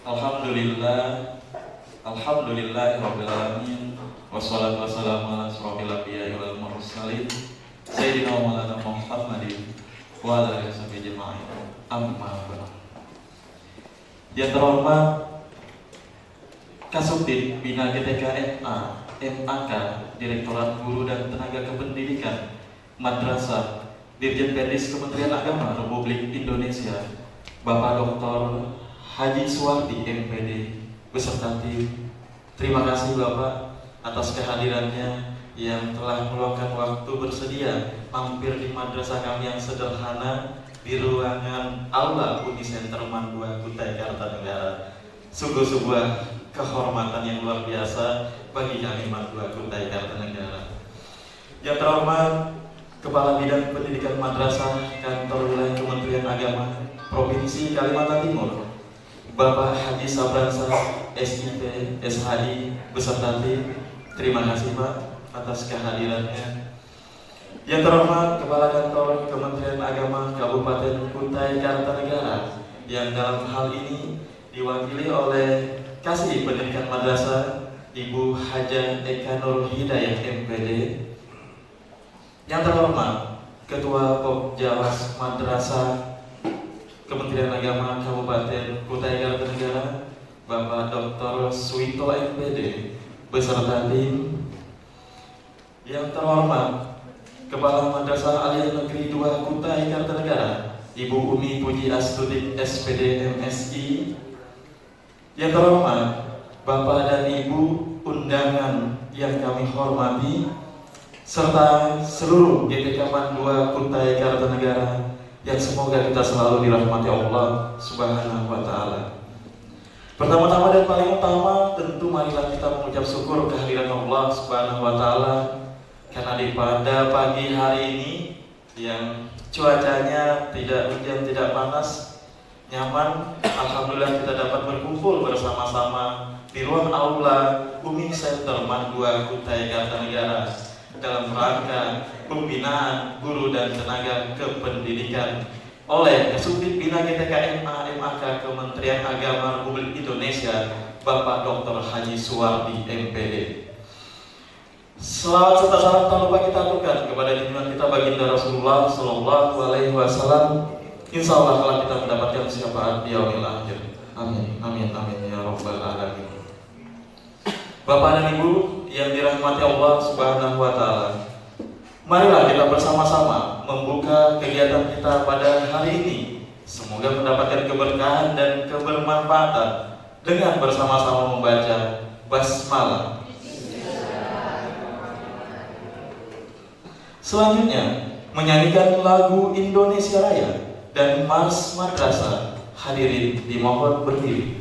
Alhamdulillah, Alhamdulillahirabbil alamin. Wassalatu wassalamu ala asyrofil anbiya'i wal mursalin Sayyidina wa maulana Muhammadin wa ala alihi washabihi ajma'in. Amma ba'd. Yang terhormat Kasubdit Bina GTK MA, MAK, Direktorat Guru dan Tenaga Kependidikan Madrasah Dirjen Pendis Kementerian Agama Republik Indonesia, Bapak Dr. Haji Suwardi MPD beserta tim. Terima kasih Bapak atas kehadirannya yang telah meluangkan waktu bersedia mampir di madrasah kami yang sederhana di ruangan Aula Uni Center Man 2 Kutai Kartanegara. Sungguh sebuah kehormatan yang luar biasa bagi kami Man 2 Kutai Kartanegara. Yang terhormat Kepala Bidang Pendidikan Madrasah Kantor Wilayah Kementerian Agama Provinsi Kalimantan Timur, Bapak Haji Sabransa SIP SHI beserta tim. Terima kasih Pak atas kehadirannya. Yang terhormat Kepala Kantor Kementerian Agama Kabupaten Kutai Kartanegara yang dalam hal ini diwakili oleh Kasih Pendidikan Madrasah Ibu Hajah Eka Nur Hidayah MPD. Yang terhormat Ketua Popjawas Madrasah Kementerian Agama Kabupaten Kutai Kartanegara, Bapak Dr. Suwito MPD beserta tim. Yang terhormat Kepala Madrasah Aliyah Negeri 2 Kutai Kartanegara, Ibu Umi Puji Astuti SPD MSI. Yang terhormat Bapak dan Ibu undangan yang kami hormati, serta seluruh GTK Man 2 Kutai Kartanegara, yang semoga kita selalu dirahmati Allah Subhanahu wa Ta'ala. Pertama-tama dan paling utama, tentu marilah kita mengucap syukur kehadiran Allah Subhanahu wa Ta'ala, karena pada pagi hari ini yang cuacanya tidak hujan, tidak panas, nyaman, alhamdulillah kita dapat berkumpul bersama-sama di ruang aula Umi Center Man 2 Kutai Kartanegara dalam rangka pembinaan guru dan tenaga kependidikan oleh Kasubdit Bina GTK MA MAK Kementerian Agama Republik Indonesia, Bapak Dr. Haji Suwardi MPD. Selawat serta salam tak lupa kita aturkan kepada junjungan kita baginda Rasulullah Sallallahu Alaihi Wasallam. Insya Allah kalau kita mendapatkan syafaat di yaumil akhir. Amin, amin, amin ya Rabbal Alamin. Bapak dan Ibu yang dirahmati Allah Subhanahu wa Ta'ala, marilah kita bersama-sama membuka kegiatan kita pada hari ini. Semoga mendapatkan keberkahan dan kebermanfaatan dengan bersama-sama membaca basmalah. Selanjutnya menyanyikan lagu Indonesia Raya dan Mars Madrasah. Hadirin dimohon berdiri.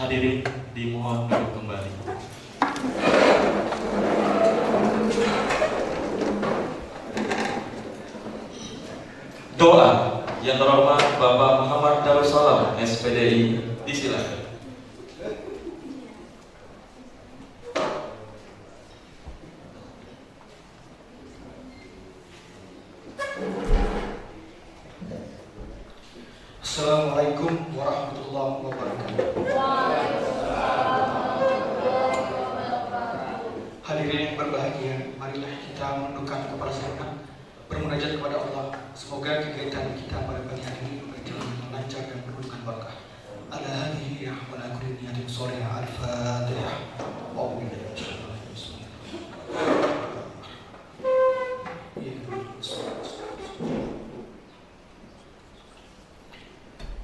Hadirin dimohon duduk kembali. Doa yang terhormat Bapak Muhammad Darussalam, SPDI, disilakan. Assalamualaikum warahmatullahi wabarakatuh. Hadirin yang berbahagia, marilah kita menundukkan kepala serta bermunajat kepada Allah. Semoga kegiatan kita pada pagi hari ini berjalan lancar dan penuh dengan berkah. Ala hadhihi wa ala kulli niyatin shalihah. Al-Fatihah.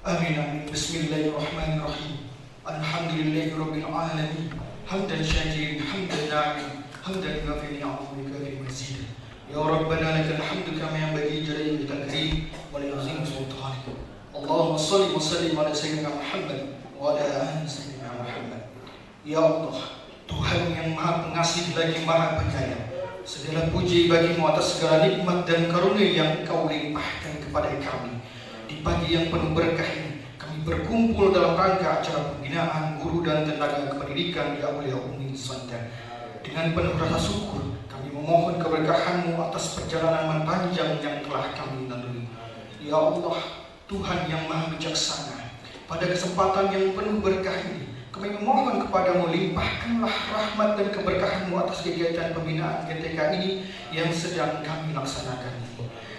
Amin amin. Bismillahirrahmanirrahim. Alhamdulillahirabbil alamin. Hamdan syakirin, hamdan na'imin, hamdan yuafi ni'amahu wa yukafi mazid. Ya Rabbana lakal hamdu kama yanbaghi li jalali karim wa li azim sultanik. Allahumma shalli wa sallim ala sayyidina Muhammad wa ala ali sayyidina Muhammad. Ya Allah, Tuhan yang Maha Pengasih lagi Maha Penyayang, segala puji bagimu atas segala nikmat dan karunia yang Engkau limpahkan kepada kami. Di pagi yang penuh berkah ini, kami berkumpul dalam rangka acara pembinaan guru dan tenaga kependidikan di Aulia Umi Sandan. Dengan penuh rasa syukur, kami memohon keberkahan-Mu atas perjalanan panjang yang telah kami lalui. Ya Allah, Tuhan yang Maha Bijaksana, pada kesempatan yang penuh berkah ini, kami memohon kepada-Mu, limpahkanlah rahmat dan keberkahan-Mu atas kegiatan pembinaan GTK ini yang sedang kami laksanakan.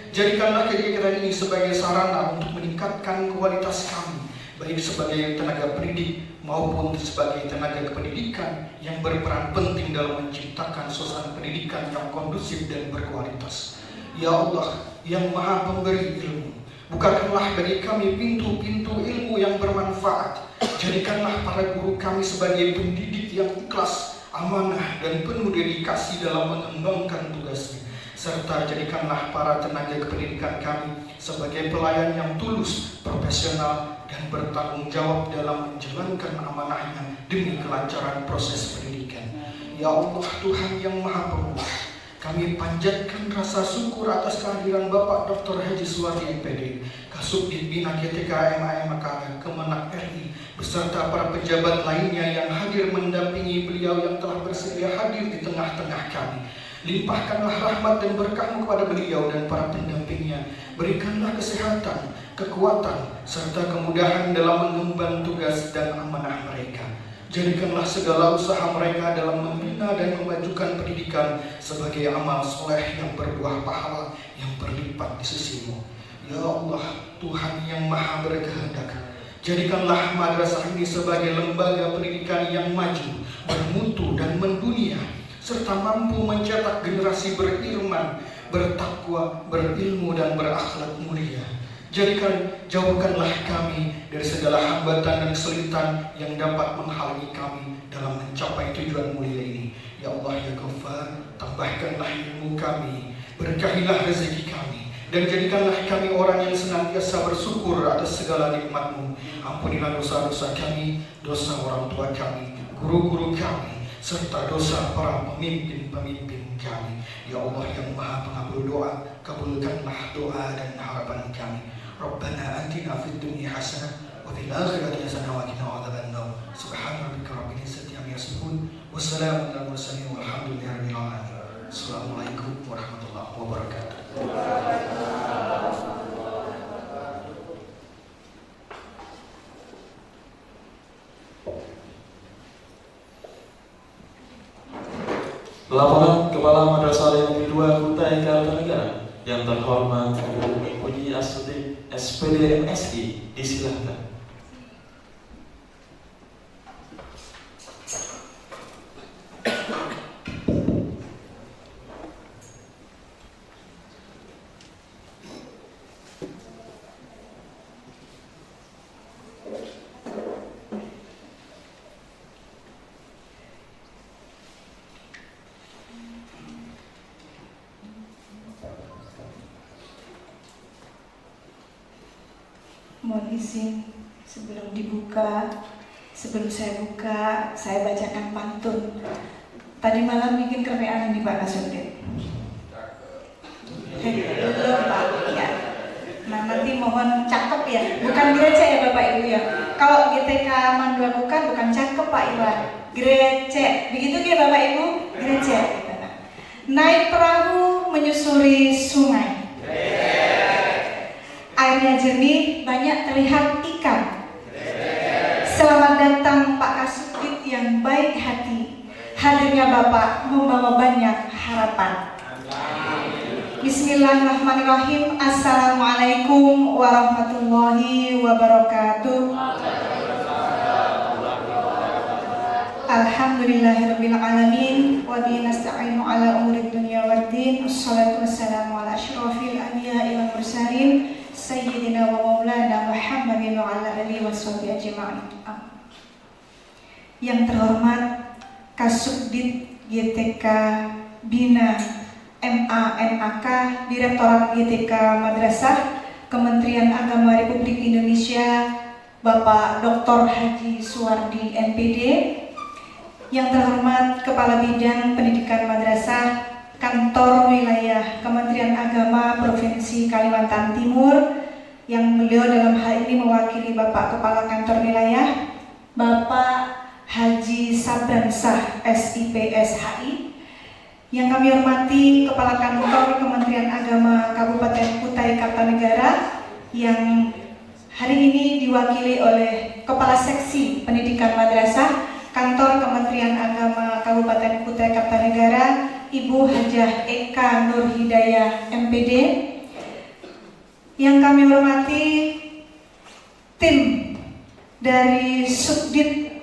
Jadikanlah kegiatan ini sebagai sarana untuk meningkatkan kualitas kami, baik sebagai tenaga pendidik maupun sebagai tenaga kependidikan yang berperan penting dalam menciptakan suasana pendidikan yang kondusif dan berkualitas. Ya Allah, yang Maha Pemberi ilmu, bukakanlah bagi kami pintu-pintu ilmu yang bermanfaat. Jadikanlah para guru kami sebagai pendidik yang ikhlas, amanah, dan penuh dedikasi dalam mengembangkan tugasnya. Serta jadikanlah para tenaga kependidikan kami sebagai pelayan yang tulus, profesional, dan bertanggung jawab dalam menjalankan amanahnya demi kelancaran proses pendidikan. Ya Allah, Tuhan yang Maha Pemurah, kami panjatkan rasa syukur atas kehadiran Bapak Dr. Haji Suwati MPD, Kasubdit Bina GTK MAM Makassar, Kemenak RI, beserta para pejabat lainnya yang hadir mendampingi beliau yang telah bersedia hadir di tengah-tengah kami. Limpahkanlah rahmat dan berkah-Mu kepada beliau dan para pendampingnya. Berikanlah kesehatan, kekuatan, serta kemudahan dalam mengemban tugas dan amanah mereka. Jadikanlah segala usaha mereka dalam membina dan memajukan pendidikan sebagai amal soleh yang berbuah pahala yang berlipat di sisi-Mu. Ya Allah, Tuhan yang Maha berkehendak, jadikanlah madrasah ini sebagai lembaga pendidikan yang maju, bermutu dan mendunia, serta mampu mencetak generasi berilmu, bertakwa, berilmu, dan berakhlak mulia. Jauhkanlah kami dari segala hambatan dan kesulitan yang dapat menghalangi kami dalam mencapai tujuan mulia ini. Ya Allah, ya Ghaffar, tambahkanlah ilmu kami, berkahilah rezeki kami, dan jadikanlah kami orang yang senantiasa bersyukur atas segala nikmat-Mu. Ampunilah dosa-dosa kami, dosa orang tua kami, guru-guru kami, serta dosa para pemimpin-pemimpin kami. Ya Allah yang Maha Pengabul doa, kabulkanlah doa dan harapan kami. Rabbana atina fid dunya hasanah wa wa fil akhirati hasanah wa qina adzabannar. Subhana rabbika rabbil izzati amma yasifun wa salamun alal mursalin walhamdulillahi rabbil alamin. Assalamualaikum warahmatullahi wabarakatuh. Laporan Kepala Madrasah Negeri 2 Kutai Kartanegara yang terhormat Guru Puji Asudi SPD MSI, disilahkan. Mohon izin sebelum saya buka, saya bacakan pantun. Tadi malam bikin kereaan ini Pak Nasruddin. Belum Pak, ya. Nah nanti mohon cakep ya, bukan gerece ya Bapak Ibu ya. Kalau GTK Mandua bukan cakep Pak Iwan, gerece. Begitu ya Bapak Ibu, gerece. Naik perahu menyusuri sungai. Airnya jernih, banyak terlihat ikan. Selamat datang Pak Kasubdit yang baik hati. Hadirnya Bapak membawa banyak harapan. Bismillahirrahmanirrahim. Assalamualaikum warahmatullahi wabarakatuh. Alhamdulillahirabbil alamin wa bihi nasta'inu ala umuri dunya waddin. Wassalatu wassalamu ala asyrofil anbiya'i wal mursalin Sayyidina wa maulana Muhammadin wa ala alihi wa sahbihi ajma'in. Yang terhormat Kasubdit GTK Bina MA MAK Direktorat GTK Madrasah Kementerian Agama Republik Indonesia Bapak Dr. Haji Suwardi MPD. Yang terhormat Kepala Bidang Pendidikan Madrasah Kantor Wilayah Kementerian Agama Provinsi Kalimantan Timur, yang beliau dalam hal ini mewakili Bapak Kepala Kantor Wilayah Bapak Haji Sabransah SIPS HI. Yang kami hormati Kepala Kantor Kementerian Agama Kabupaten Kutai Kartanegara, yang hari ini diwakili oleh Kepala Seksi Pendidikan Madrasah Kantor Kementerian Agama Kabupaten Kutai Kartanegara, Ibu Hajah Eka Nur Hidayah MPD. Yang kami hormati tim dari Subdit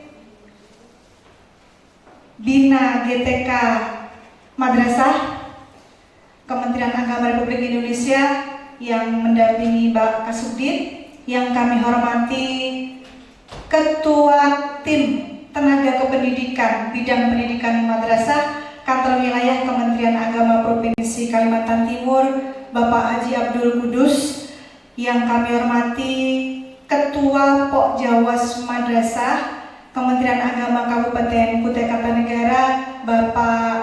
Bina GTK Madrasah Kementerian Agama Republik Indonesia yang mendampingi Bapak Kasubdit. Yang kami hormati Ketua Tim Tenaga Kependidikan Bidang Pendidikan Madrasah Kantor Wilayah Kementerian Agama Provinsi Kalimantan Timur Bapak Haji Abdul Kudus. Yang kami hormati Ketua Pok Jawas Madrasah Kementerian Agama Kabupaten Kutai Kartanegara Bapak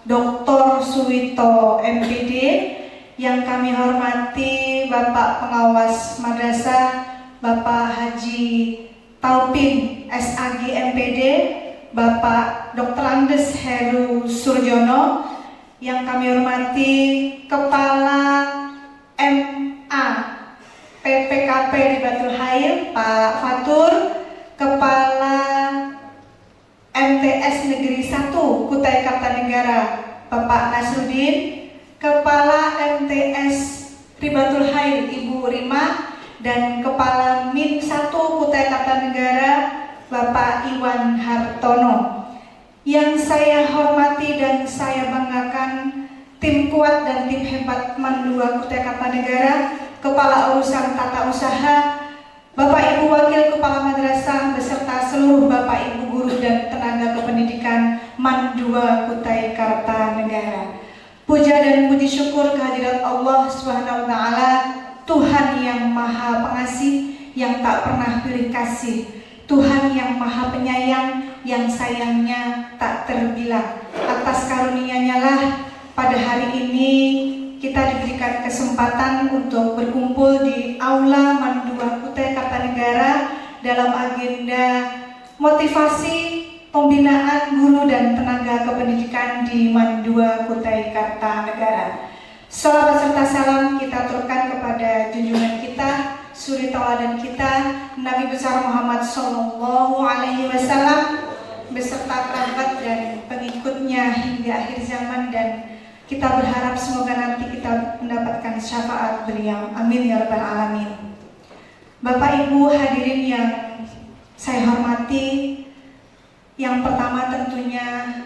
Dr. Suwito MPD. Yang kami hormati Bapak Pengawas Madrasah Bapak Haji Taupin SAG MPD, Bapak Dr. Andes Heru Surjono. Yang kami hormati Kepala MA PPKP di Batul Hair Pak Fatur, Kepala MTS Negeri 1 Kutai Kartanegara Bapak Nasruddin, Kepala MTS Ribatul Hair Ibu Rima, dan Kepala Min 1 Kutai Kartanegara Bapak Iwan Hartono. Yang saya hormati dan saya banggakan tim kuat dan tim hebat Man 2 Kutai Kartanegara, Kepala Urusan Tata Usaha, Bapak Ibu Wakil Kepala Madrasah beserta seluruh Bapak Ibu Guru dan Tenaga Kependidikan Man 2 Kutai Kartanegara. Puja dan puji syukur kehadirat Allah Subhanahu wa taala, Tuhan yang Maha Pengasih, yang tak pernah pilih kasih, Tuhan yang Maha Penyayang, yang sayangnya tak terbilang. Atas karunia-Nya lah pada hari ini kita diberikan kesempatan untuk berkumpul di Aula Man 2 Kutai Kartanegara dalam agenda motivasi pembinaan guru dan tenaga kependidikan di MAN 2 Kutai Kartanegara. Salawat serta salam kita aturkan kepada junjungan kita, suri tauladan kita, Nabi besar Muhammad Sallallahu Alaihi Wasallam beserta kerabat dan pengikutnya hingga akhir zaman, dan kita berharap semoga nanti kita mendapatkan syafaat beliau. Amin ya rabbal alamin. Bapak Ibu hadirin yang saya hormati, yang pertama tentunya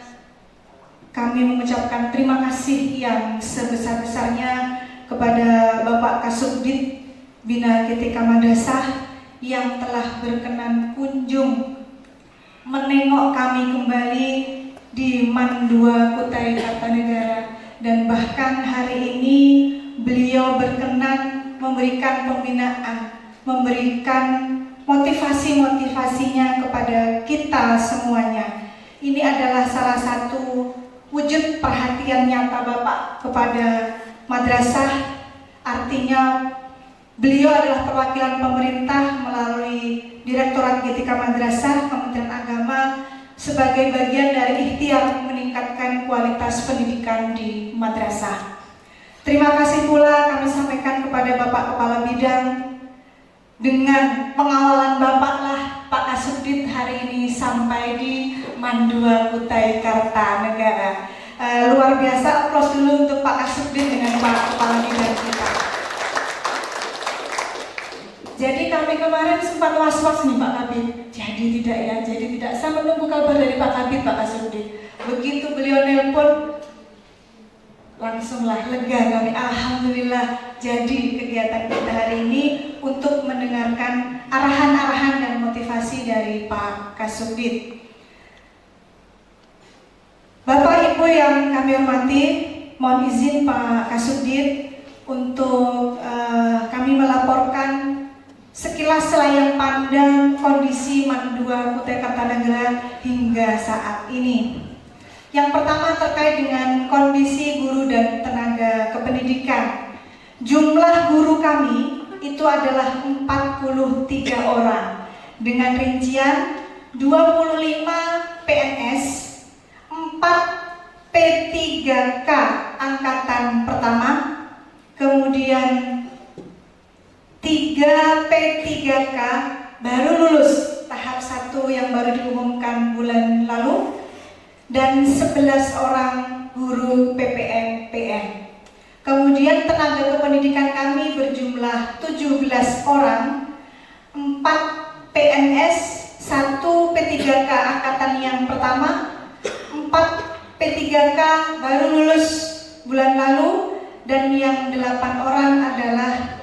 kami mengucapkan terima kasih yang sebesar-besarnya kepada Bapak Kasubdit Bina GTK Madrasah yang telah berkenan kunjung menengok kami kembali di MAN 2 Kutai Kartanegara, dan bahkan hari ini beliau berkenan memberikan pembinaan, memberikan motivasi-motivasinya kepada kita semuanya. Ini adalah salah satu wujud perhatian nyata Bapak kepada madrasah. Artinya beliau adalah perwakilan pemerintah melalui Direktorat GTK Madrasah Kementerian Agama sebagai bagian dari ikhtiar meningkatkan kualitas pendidikan di madrasah. Terima kasih pula kami sampaikan kepada Bapak Kepala Bidang. Dengan pengawalan Bapak lah Pak Kasubdit hari ini sampai di MAN 2 Kutai Kartanegara. Luar biasa, aplaus dulu untuk Pak Kasubdit dengan Pak Kepala Bidang kita. Jadi kami kemarin sempat was-was nih Pak Kabid, jadi tidak ya, jadi tidak. Saya menunggu kabar dari Pak Kabid, Pak Kasubdit. Begitu beliau nelpon, langsunglah lega kami. Alhamdulillah, jadi kegiatan kita hari ini untuk mendengarkan arahan-arahan dan motivasi dari Pak Kasubdit. Bapak Ibu yang kami hormati, mohon izin Pak Kasubdit untuk kami melaporkan sekilas selayang pandang kondisi MAN 2 Kutai Kartanegara hingga saat ini. Yang pertama terkait dengan kondisi guru dan tenaga kependidikan. Jumlah guru kami itu adalah 43 orang dengan rincian 25 PNS, 4 P3K angkatan pertama, kemudian 3 P3K baru lulus tahap 1 yang baru diumumkan bulan lalu, dan 11 orang guru PPN-PN. Kemudian tenaga kependidikan kami berjumlah 17 orang, 4 PNS, 1 P3K angkatan yang pertama, 4 P3K baru lulus bulan lalu, dan yang 8 orang adalah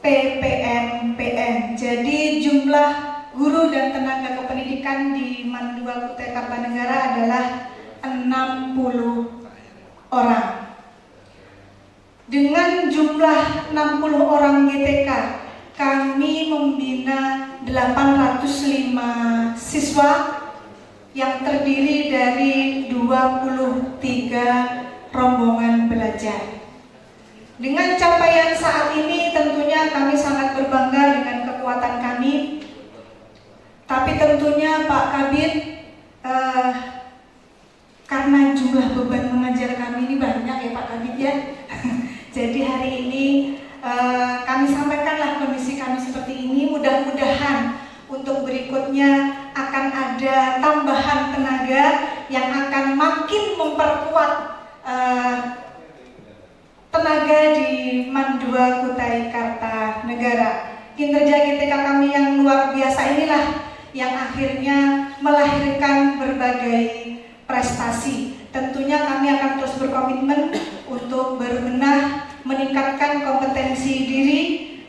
PPN-PN. Jadi jumlah guru dan tenaga kependidikan di MAN 2 Kutai Kartanegara adalah 60 orang. Dengan jumlah 60 orang GTK, kami membina 805 siswa yang terdiri dari 23 rombongan belajar. Dengan capaian saat ini tentunya kami sangat berbangga dengan kekuatan kami. Tapi tentunya Pak Kabid, karena jumlah beban mengajar kami ini banyak ya Pak Kabid ya. Jadi hari ini kami sampaikanlah kondisi kami seperti ini. Mudah-mudahan untuk berikutnya akan ada tambahan tenaga yang akan makin memperkuat tenaga di MAN 2 Kutai Kartanegara. Kinerja GTK kami yang luar biasa inilah yang akhirnya melahirkan berbagai prestasi. Tentunya kami akan terus berkomitmen untuk berbenah, meningkatkan kompetensi diri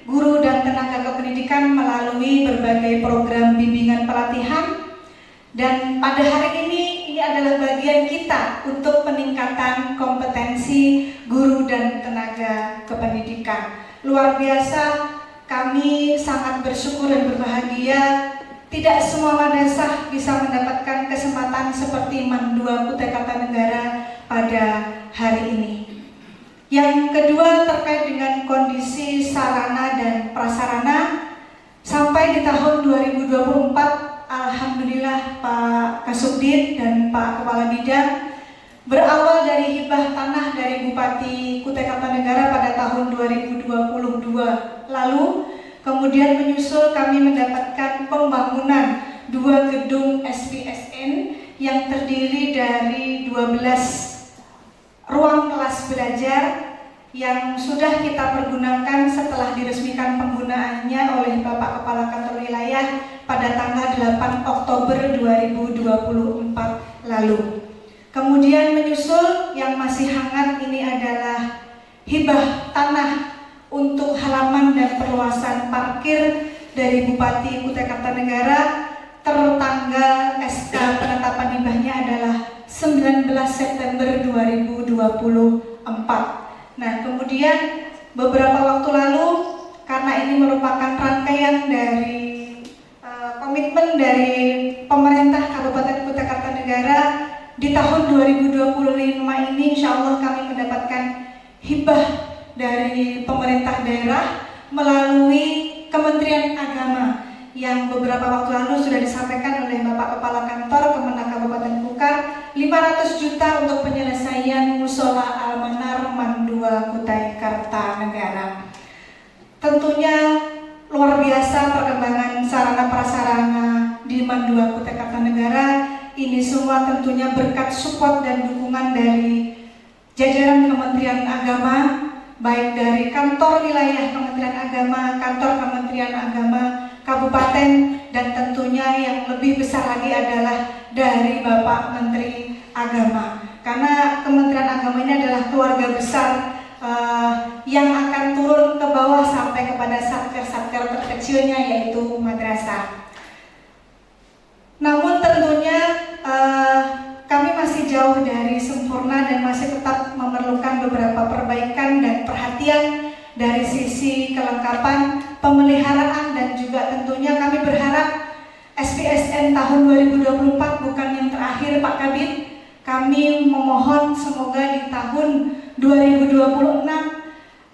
guru dan tenaga kependidikan melalui berbagai program bimbingan pelatihan. Dan pada hari ini adalah bagian kita untuk peningkatan kompetensi guru dan tenaga kependidikan. Luar biasa, kami sangat bersyukur dan berbahagia. Tidak semua madrasah bisa mendapatkan kesempatan seperti MAN 2 Kutai Kartanegara pada hari ini. Yang kedua terkait dengan kondisi sarana dan prasarana. Sampai di tahun 2024, alhamdulillah Pak Kasubdit dan Pak Kepala Bidang berawal dari hibah tanah dari Bupati Kutai Kartanegara pada tahun 2022 lalu, kemudian menyusul kami mendapatkan pembangunan 2 gedung SPSN yang terdiri dari 12 ruang kelas belajar yang sudah kita pergunakan setelah diresmikan penggunaannya oleh Bapak Kepala Kantor Wilayah pada tanggal 8 Oktober 2024 lalu. Kemudian menyusul yang masih hangat ini adalah hibah tanah untuk halaman dan perluasan parkir dari Bupati Kutai Kartanegara, tertanggal SK penetapan hibahnya adalah 19 September 2024. Nah, kemudian beberapa waktu lalu, karena ini merupakan rangkaian dari komitmen dari pemerintah Kabupaten Kutai Kartanegara, di tahun 2025 ini insya Allah kami mendapatkan hibah dari pemerintah daerah melalui Kementerian Agama yang beberapa waktu lalu sudah disampaikan oleh Bapak Kepala Kantor Kemenak Kabupaten Kukar, 500 juta untuk penyelesaian Musola Al-Manar Mandua Kutai Kartanegara. Tentunya luar biasa perkembangan sarana prasarana di Mandua Kutai Kartanegara. Ini semua tentunya berkat support dan dukungan dari jajaran Kementerian Agama, baik dari kantor wilayah Kementerian Agama, kantor Kementerian Agama Kabupaten, dan tentunya yang lebih besar lagi adalah dari Bapak Menteri Agama. Karena Kementerian Agama ini adalah keluarga besar yang akan turun ke bawah sampai kepada satker-satker terkecilnya, yaitu madrasah. Namun tentunya kami masih jauh dari sempurna dan masih tetap memerlukan beberapa perbaikan dan perhatian dari sisi kelengkapan, pemeliharaan, dan juga tentunya kami berharap SPSN tahun 2024 bukan yang terakhir Pak Kabid. Kami memohon semoga di tahun 2026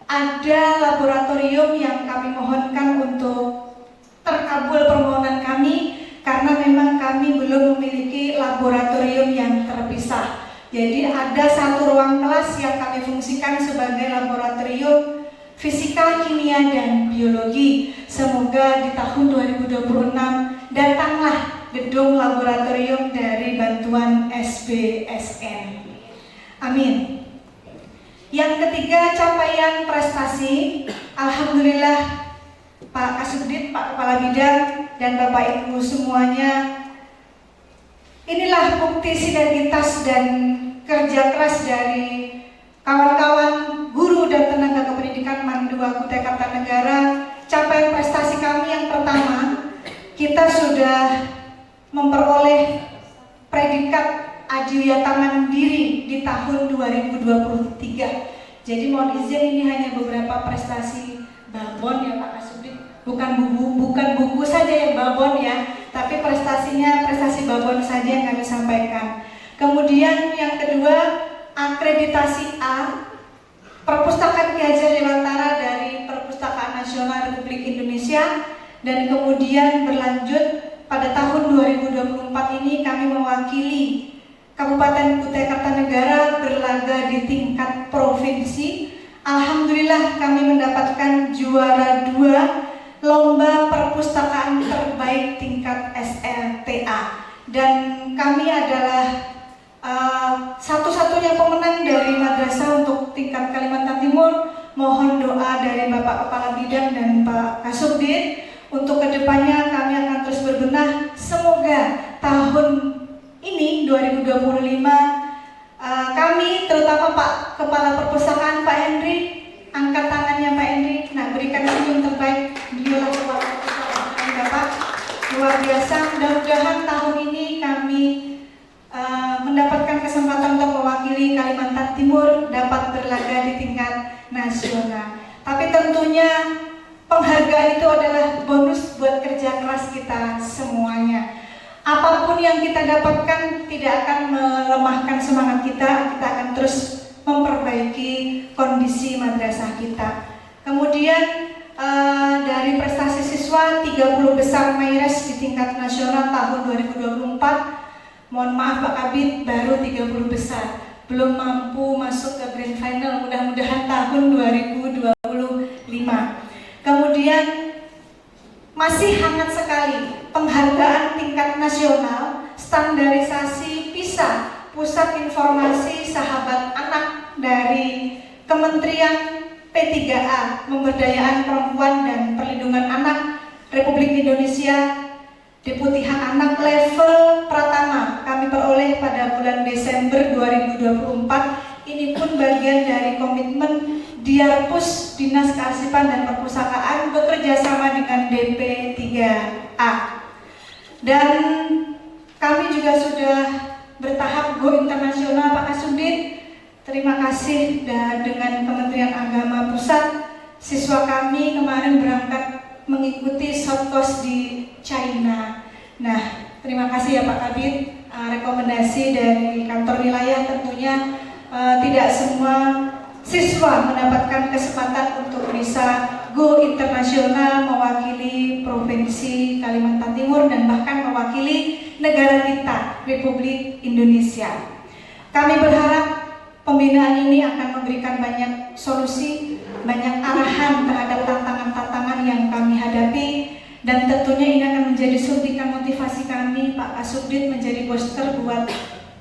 ada laboratorium yang kami mohonkan untuk terkabul permohonan kami, karena memang kami belum memiliki laboratorium yang terpisah. Jadi ada satu ruang kelas yang kami fungsikan sebagai laboratorium fisika, kimia, dan biologi. Semoga di tahun 2026 datanglah gedung laboratorium dari bantuan SPSN. Amin. Yang ketiga, capaian prestasi. Alhamdulillah Pak Kasubdit, Pak Kepala Bidang, dan Bapak Ibu semuanya, inilah bukti sinergitas dan kerja keras dari kawan-kawan guru dan tenaga kependidikan Mandua Kutai Kartanegara. Capaian prestasi kami yang pertama, kita sudah memperoleh predikat adiwiyata mandiri di tahun 2023. Jadi mohon izin, ini hanya beberapa prestasi babon ya Pak Kasubdit, bukan buku saja yang babon ya, tapi prestasinya prestasi babon saja yang kami sampaikan. Kemudian yang kedua, akreditasi A Perpustakaan Ki Hajar Dewantara dari Perpustakaan Nasional Republik Indonesia, dan kemudian berlanjut pada tahun 2024 ini kami mewakili Kabupaten Kutai Kartanegara berlaga di tingkat provinsi. Alhamdulillah kami mendapatkan juara 2 lomba perpustakaan terbaik tingkat SLTA, dan kami adalah satu-satunya pemenang dari madrasah untuk tingkat Kalimantan Timur. Mohon doa dari Bapak Kepala Bidang dan Pak Kasubdit untuk kedepannya kami akan terus berbenah. Semoga tahun ini 2025 kami, terutama Pak Kepala Perpustakaan Pak Henry, angkat tangannya Pak Henry, nah berikan senyum terbaik. Beliaulah Kepala Perpustakaan Bapak, luar biasa. Mudah-mudahan tahun ini kami mendapatkan kesempatan untuk mewakili Kalimantan Timur dapat berlaga di tingkat nasional. Tapi tentunya penghargaan itu adalah bonus buat kerja keras kita semuanya. Apapun yang kita dapatkan tidak akan melemahkan semangat kita akan terus memperbaiki kondisi madrasah kita. Kemudian dari prestasi siswa 30 besar MAIRES di tingkat nasional tahun 2024. Mohon maaf Pak Kabid, baru 30 besar, belum mampu masuk ke grand final, mudah-mudahan tahun 2025. Kemudian masih hangat sekali penghargaan tingkat nasional standarisasi PISA, Pusat Informasi Sahabat Anak dari Kementerian P3A, Pemberdayaan Perempuan dan Perlindungan Anak Republik Indonesia, Deputi Hak Anak level Pratama kami peroleh pada bulan Desember 2024. Ini pun bagian dari komitmen Diarpus Dinas Kearsipan dan Perpustakaan bekerja sama dengan DP3A. Dan kami juga sudah bertahap go internasional Pak Kasubdit. Terima kasih dengan Kementerian Agama Pusat. Siswa kami kemarin berangkat mengikuti short course di China. Nah, terima kasih ya Pak Kabid. Rekomendasi dari kantor wilayah tentunya tidak semua siswa mendapatkan kesempatan untuk bisa go internasional mewakili Provinsi Kalimantan Timur dan bahkan mewakili negara kita, Republik Indonesia. Kami berharap pembinaan ini akan memberikan banyak solusi, banyak arahan terhadap tantangan-tantangan yang kami hadapi, dan tentunya ini akan menjadi suntikan motivasi kami Pak Kasubdit menjadi booster buat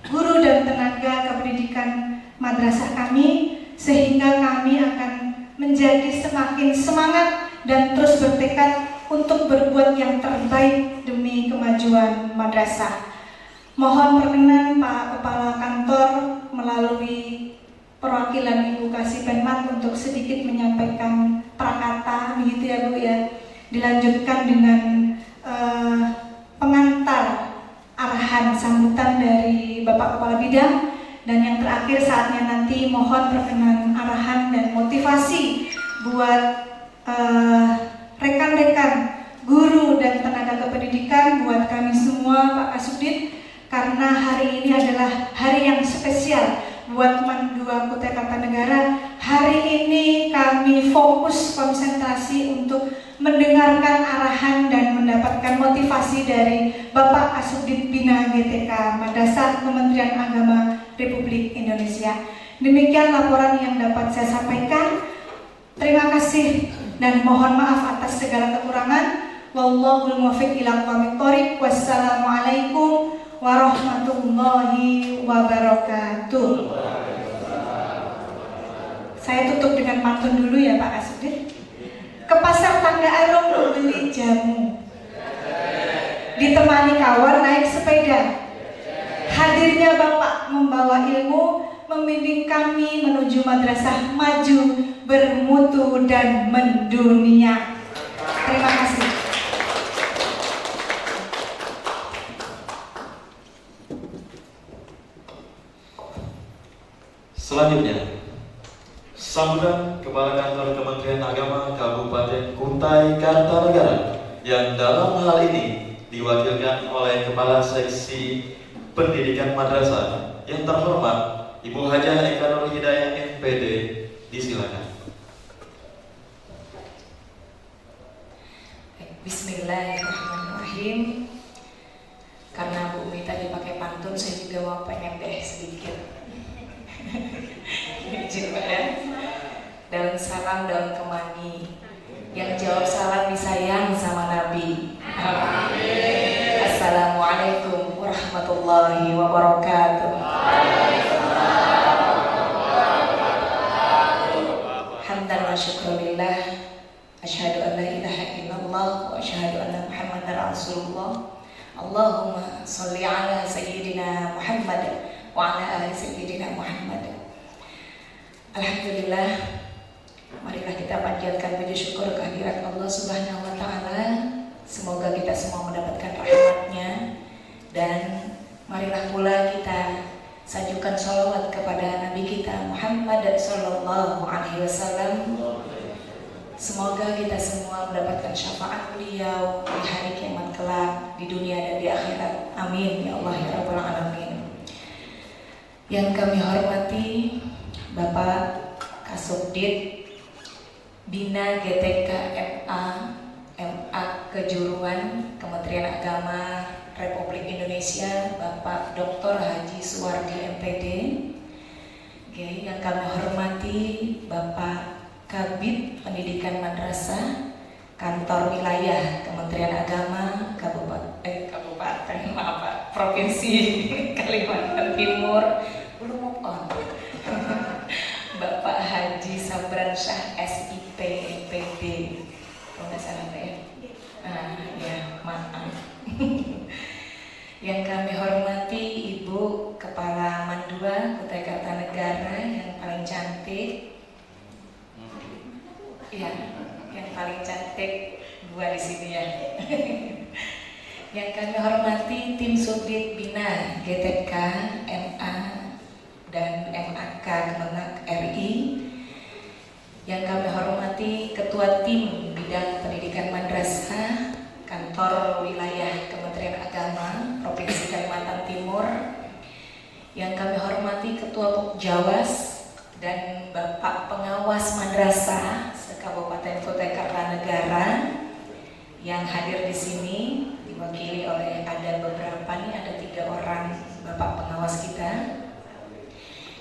guru dan tenaga kependidikan madrasah kami, sehingga kami akan menjadi semakin semangat dan terus bertekad untuk berbuat yang terbaik demi kemajuan madrasah. Mohon perkenan Pak Kepala Kantor melalui perwakilan Ibu Kasipenmat untuk sedikit menyampaikan prakata, begitu ya Bu ya. Dilanjutkan dengan pengantar arahan sambutan dari Bapak Kepala Bidang, dan yang terakhir saatnya nanti mohon perkenan arahan dan motivasi buat rekan-rekan guru dan tenaga kependidikan, buat kami semua Pak Kasubdit, karena hari ini adalah hari yang spesial buat Mandua Kutai Kartanegara. Hari ini kami fokus konsentrasi untuk mendengarkan arahan dan mendapatkan motivasi dari Bapak Kasubdit Bina GTK Madrasah Kementerian Agama Republik Indonesia. Demikian laporan yang dapat saya sampaikan. Terima kasih dan mohon maaf atas segala kekurangan. Wallahul muwaffiq ila aqwamit thoriq. Wassalamualaikum warahmatullahi wabarakatuh. Saya tutup dengan pantun dulu ya Pak Kasubdit. Ke pasar Tangga Arum membeli jamu, ditemani kawan naik sepeda. Hadirnya Bapak membawa ilmu, membimbing kami menuju madrasah maju, bermutu dan mendunia. Terima kasih. Selanjutnya, sambutan Kepala Kantor Kementerian Agama Kabupaten Kutai Kartanegara yang dalam hal ini diwakilkan oleh Kepala Seksi Pendidikan Madrasah yang terhormat Ibu Hajah Eka Nur Hidayah MPD, disilakan. Bismillahirrahmanirrahim. Karena Bu Umi tadi pakai pantun, saya juga mau pengen deh sedikit. Izin Pak ya. Daun salam daun kemangi, yang jawab salam disayang sama Nabi. Amin. Assalamualaikum warahmatullahi wabarakatuh. Hamdan wa syukurillah, asyhadu an la ilaha illallah wa asyhadu anna Muhammadar Rasulullah. Allahumma sholli ala sayyidina Muhammad wa ala ali sayyidina Muhammad. Alhamdulillah, marilah kita panjatkan puji syukur kehadirat Allah Subhanahu wa taala. Semoga kita semua mendapatkan rahmatnya, dan marilah pula kita sajukan sholawat kepada Nabi kita Muhammad sallallahu alaihi wasallam. Semoga kita semua mendapatkan syafaat beliau di hari kiamat kelak, di dunia dan di akhirat. Amin ya Allah ya rabbal alamin. Yang kami hormati Bapak Kasubdit Bina GTK MA, MA Kejuruan Kementerian Agama Republik Indonesia, Bapak Dr. Haji Suwardi MPD. Oke, yang kami hormati Bapak Kabid Pendidikan Madrasah Kantor Wilayah Kementerian Agama Provinsi Kalimantan Timur. Belum move on. Bapak Haji Sabransyah SIP MPD. Kalau nggak salah Pak ya? Ya, maaf. Yang kami hormati Ibu Kepala Mandua Kutai Kartanegara yang paling cantik. Ya, yang paling cantik dua di sini ya. Yang kami hormati tim Subdit Bina GTK MA dan MAK Kemenak RI. Yang kami hormati Ketua Tim Bidang Pendidikan Madrasah Kantor Wilayah Kementerian Agama Provinsi Kalimantan Timur. Yang kami hormati Ketua Pokjawas dan Bapak Pengawas Madrasah se-Kabupaten Kutai Kartanegara yang hadir di sini diwakili oleh ada beberapa nih, ada 3 orang Bapak Pengawas kita.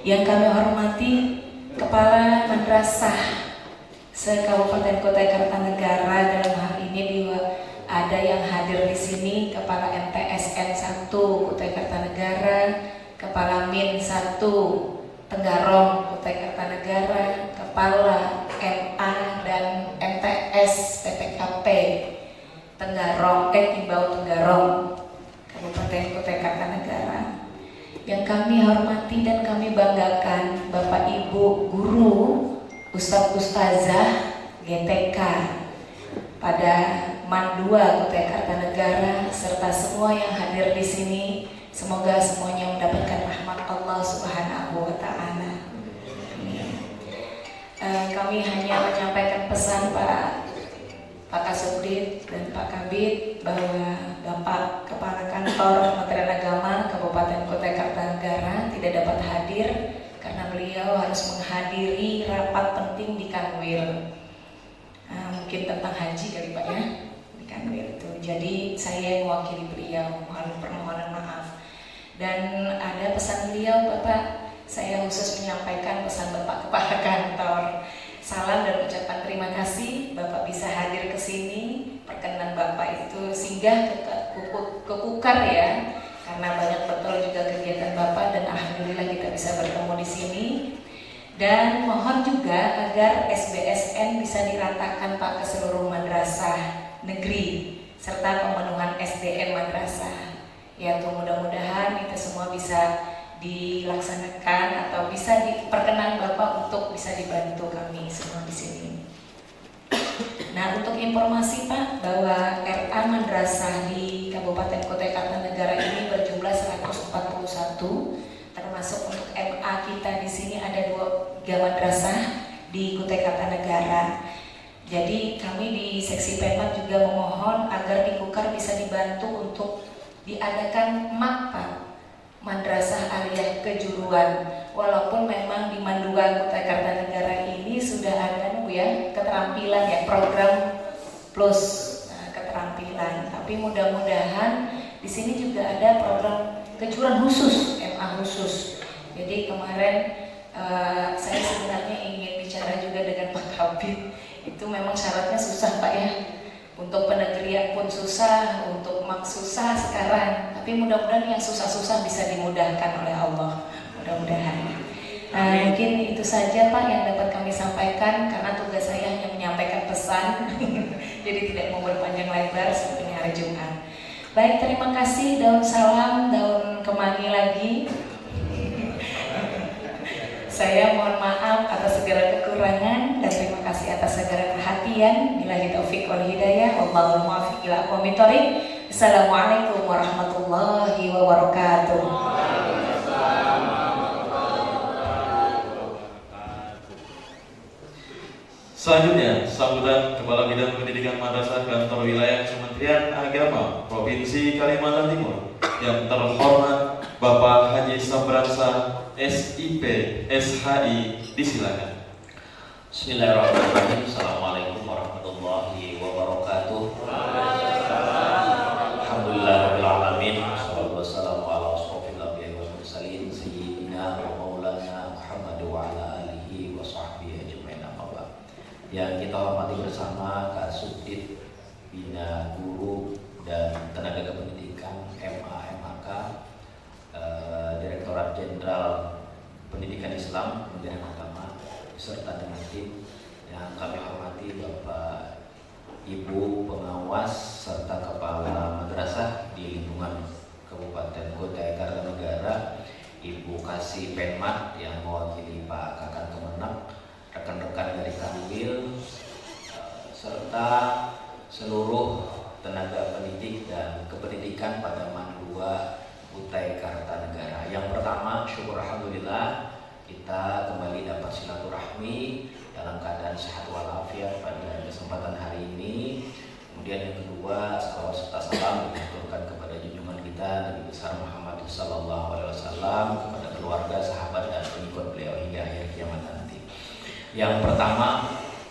Yang kami hormati Kepala Madrasah se-Kabupaten Kutai Kartanegara, dalam hal ini ada yang hadir di sini Kepala MTSN 1 Kutai Kartanegara, Kepala Min 1 Tenggarong Kutai Kartanegara, Kepala MA dan MTS PPKP Timbau Tenggarong Kabupaten Kutai Kartanegara. Yang kami hormati dan kami banggakan Bapak Ibu Guru, Ustadz Ustazah GTK pada Mandua Kutai Kartanegara serta semua yang hadir di sini. Semoga semuanya mendapatkan rahmat Allah Subhanahu wa Ta'ala. Kami hanya menyampaikan pesan Pak Kasubdit dan Pak Kabid bahwa Bapak Kepala Kantor Kementerian Agama Kabupaten Kutai Kartanegara tidak dapat hadir karena beliau harus menghadiri rapat penting di Kanwil. Mungkin tentang haji kali Pak ya, di Kanwil itu. Jadi saya mewakili beliau, mohon permohonan maaf. Dan ada pesan beliau, Bapak, saya khusus menyampaikan pesan Bapak Kepala Kantor. Salam dan ucapan terima kasih Bapak bisa hadir ke sini. Perkenan Bapak itu singgah ke Kukar ya, karena banyak betul juga kegiatan Bapak dan alhamdulillah kita bisa bertemu di sini. Dan mohon juga agar SBSN bisa diratakan Pak ke seluruh madrasah negeri serta pemenuhan SDM madrasah. Ya, mudah-mudahan itu semua bisa dilaksanakan atau bisa diperkenan Bapak untuk bisa dibantu kami semua di sini. Nah, untuk informasi Pak bahwa RA Madrasah di Kabupaten Kutai Kartanegara ini berjumlah 141, termasuk untuk MA kita di sini ada 3 madrasah di Kutai Kartanegara. Jadi kami di seksi Pempat juga memohon agar di Kukar bisa dibantu untuk diadakan MAK Madrasah Aliyah Kejuruan. Walaupun memang di Mandua Kutai Kartanegara ini sudah ada ya keterampilan ya, program plus keterampilan, tapi mudah-mudahan di sini juga ada program kejuruan khusus, MA khusus. Jadi kemarin saya sebenarnya ingin bicara juga dengan Pak Kabid. Itu memang syaratnya susah Pak ya. Untuk penegrian pun susah, untuk mak susah sekarang. Tapi mudah-mudahan yang susah-susah bisa dimudahkan oleh Allah. Mudah-mudahan. Mungkin itu saja Pak yang dapat kami sampaikan karena tugas saya hanya menyampaikan pesan. Jadi tidak mau berpanjang lebar seperti hari Jumat. Baik, terima kasih. Daun salam, daun kemangi lagi. Saya mohon maaf atas segala kekurangan dan terima kasih atas segala perhatian. Billahi taufiq wal hidayah. Wallahul muwaffiq ila aqwamit thoriq. Assalamualaikum warahmatullahi wabarakatuh. Selanjutnya, sambutan Kepala Bidang Pendidikan Madrasah Kantor Wilayah Kementerian Agama Provinsi Kalimantan Timur yang terhormat Bapak Haji Sabransyah SIP SHI, disilakan. Bismillahirrahmanirrahim. Assalamualaikum warahmatullahi wabarakatuh. Alhamdulillahirrahmanirrahim. Wassalatu wassalamu ala asrofil anbiya'i wal mursalin sayyidina wa maulana Muhammad wa ala alihi wa sahbihi ajmain, amma ba'd. Yang kita hormati bersama Kak Subdit Bina Guru dan Tenaga Kependidikan MA MHK, Direktorat Jenderal Pendidikan Islam Kementerian Agama, beserta dengan tim yang kami hormati, Bapak Ibu pengawas serta kepala madrasah di lingkungan Kabupaten Kutai Kartanegara, Ibu Kasih Penmat yang mewakili Pak Kakan Kemenang, rekan-rekan dari Kanwil, serta seluruh tenaga pendidik dan kependidikan pada Mandua Kutai Kartanegara. Yang pertama, syukur alhamdulillah kita kembali dapat silaturahmi dalam keadaan sehat walafiat pada kesempatan hari ini. Kemudian yang kedua, salawat serta salam diaturkan kepada junjungan kita Nabi besar Muhammad sallallahu alaihi wasallam, kepada keluarga, sahabat dan pengikut beliau hingga akhir kiamat nanti. Yang pertama,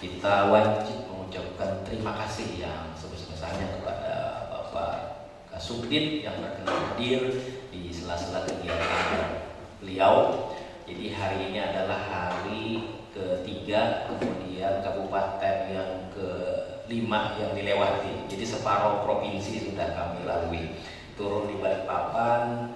kita wajib mengucapkan terima kasih yang sebesar-besarnya kepada Bapak Kasubdit yang berkenan hadir di sela-sela kegiatan beliau. Jadi hari ini adalah hari ketiga, kemudian kabupaten yang kelima yang dilewati. Jadi separuh provinsi sudah kami lalui. Turun di Balikpapan,